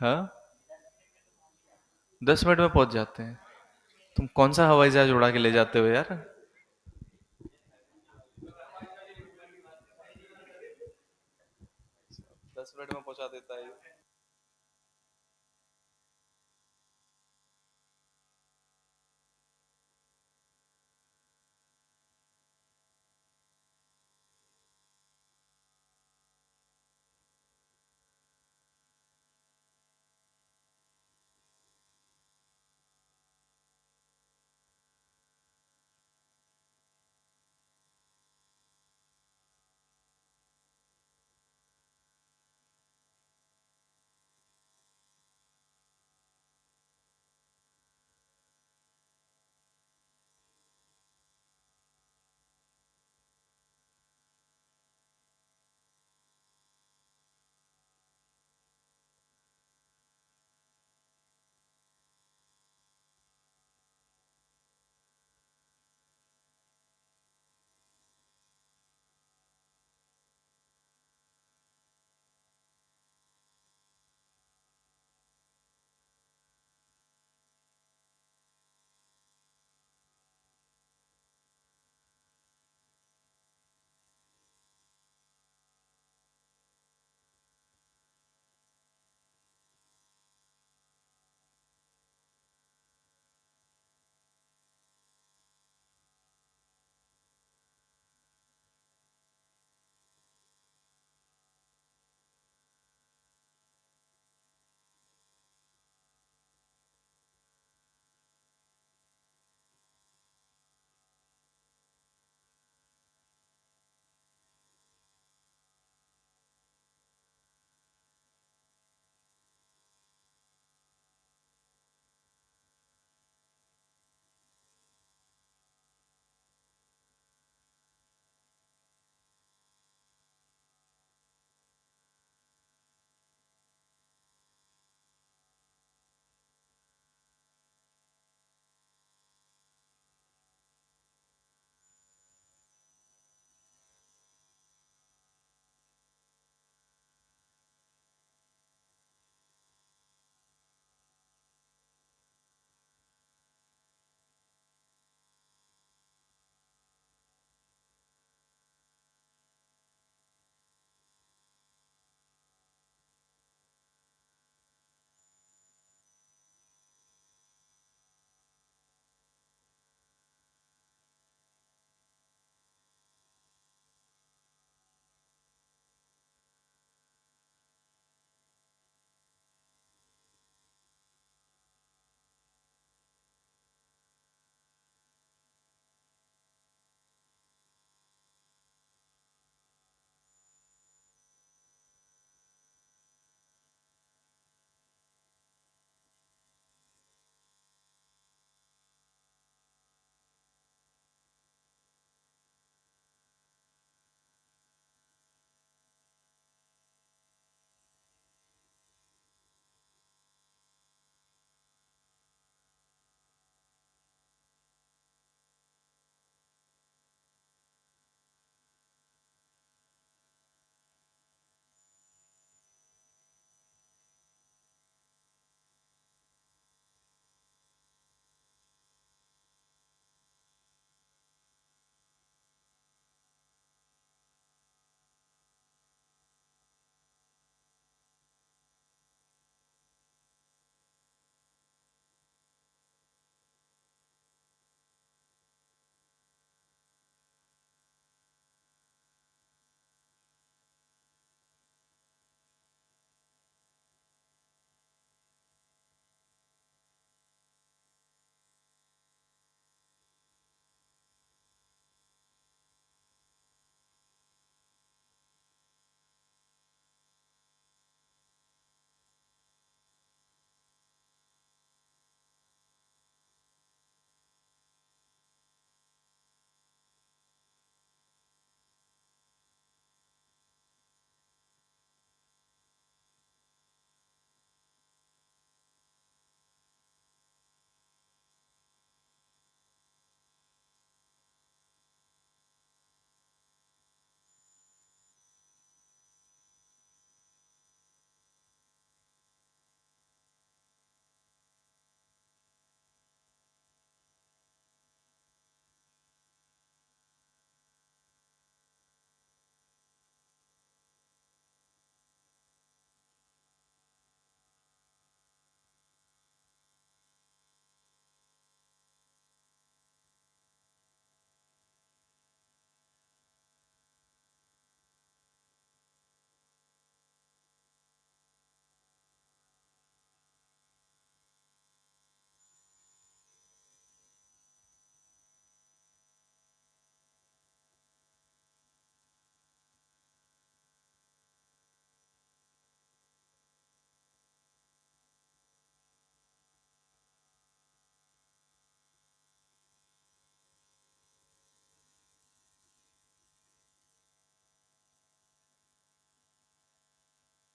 S1: हाँ, 10 मिनट में पहुंच जाते हैं। तुम कौन सा हवाई जहाज उड़ा के ले जाते हो यार? 10 मिनट में पहुंचा देता है।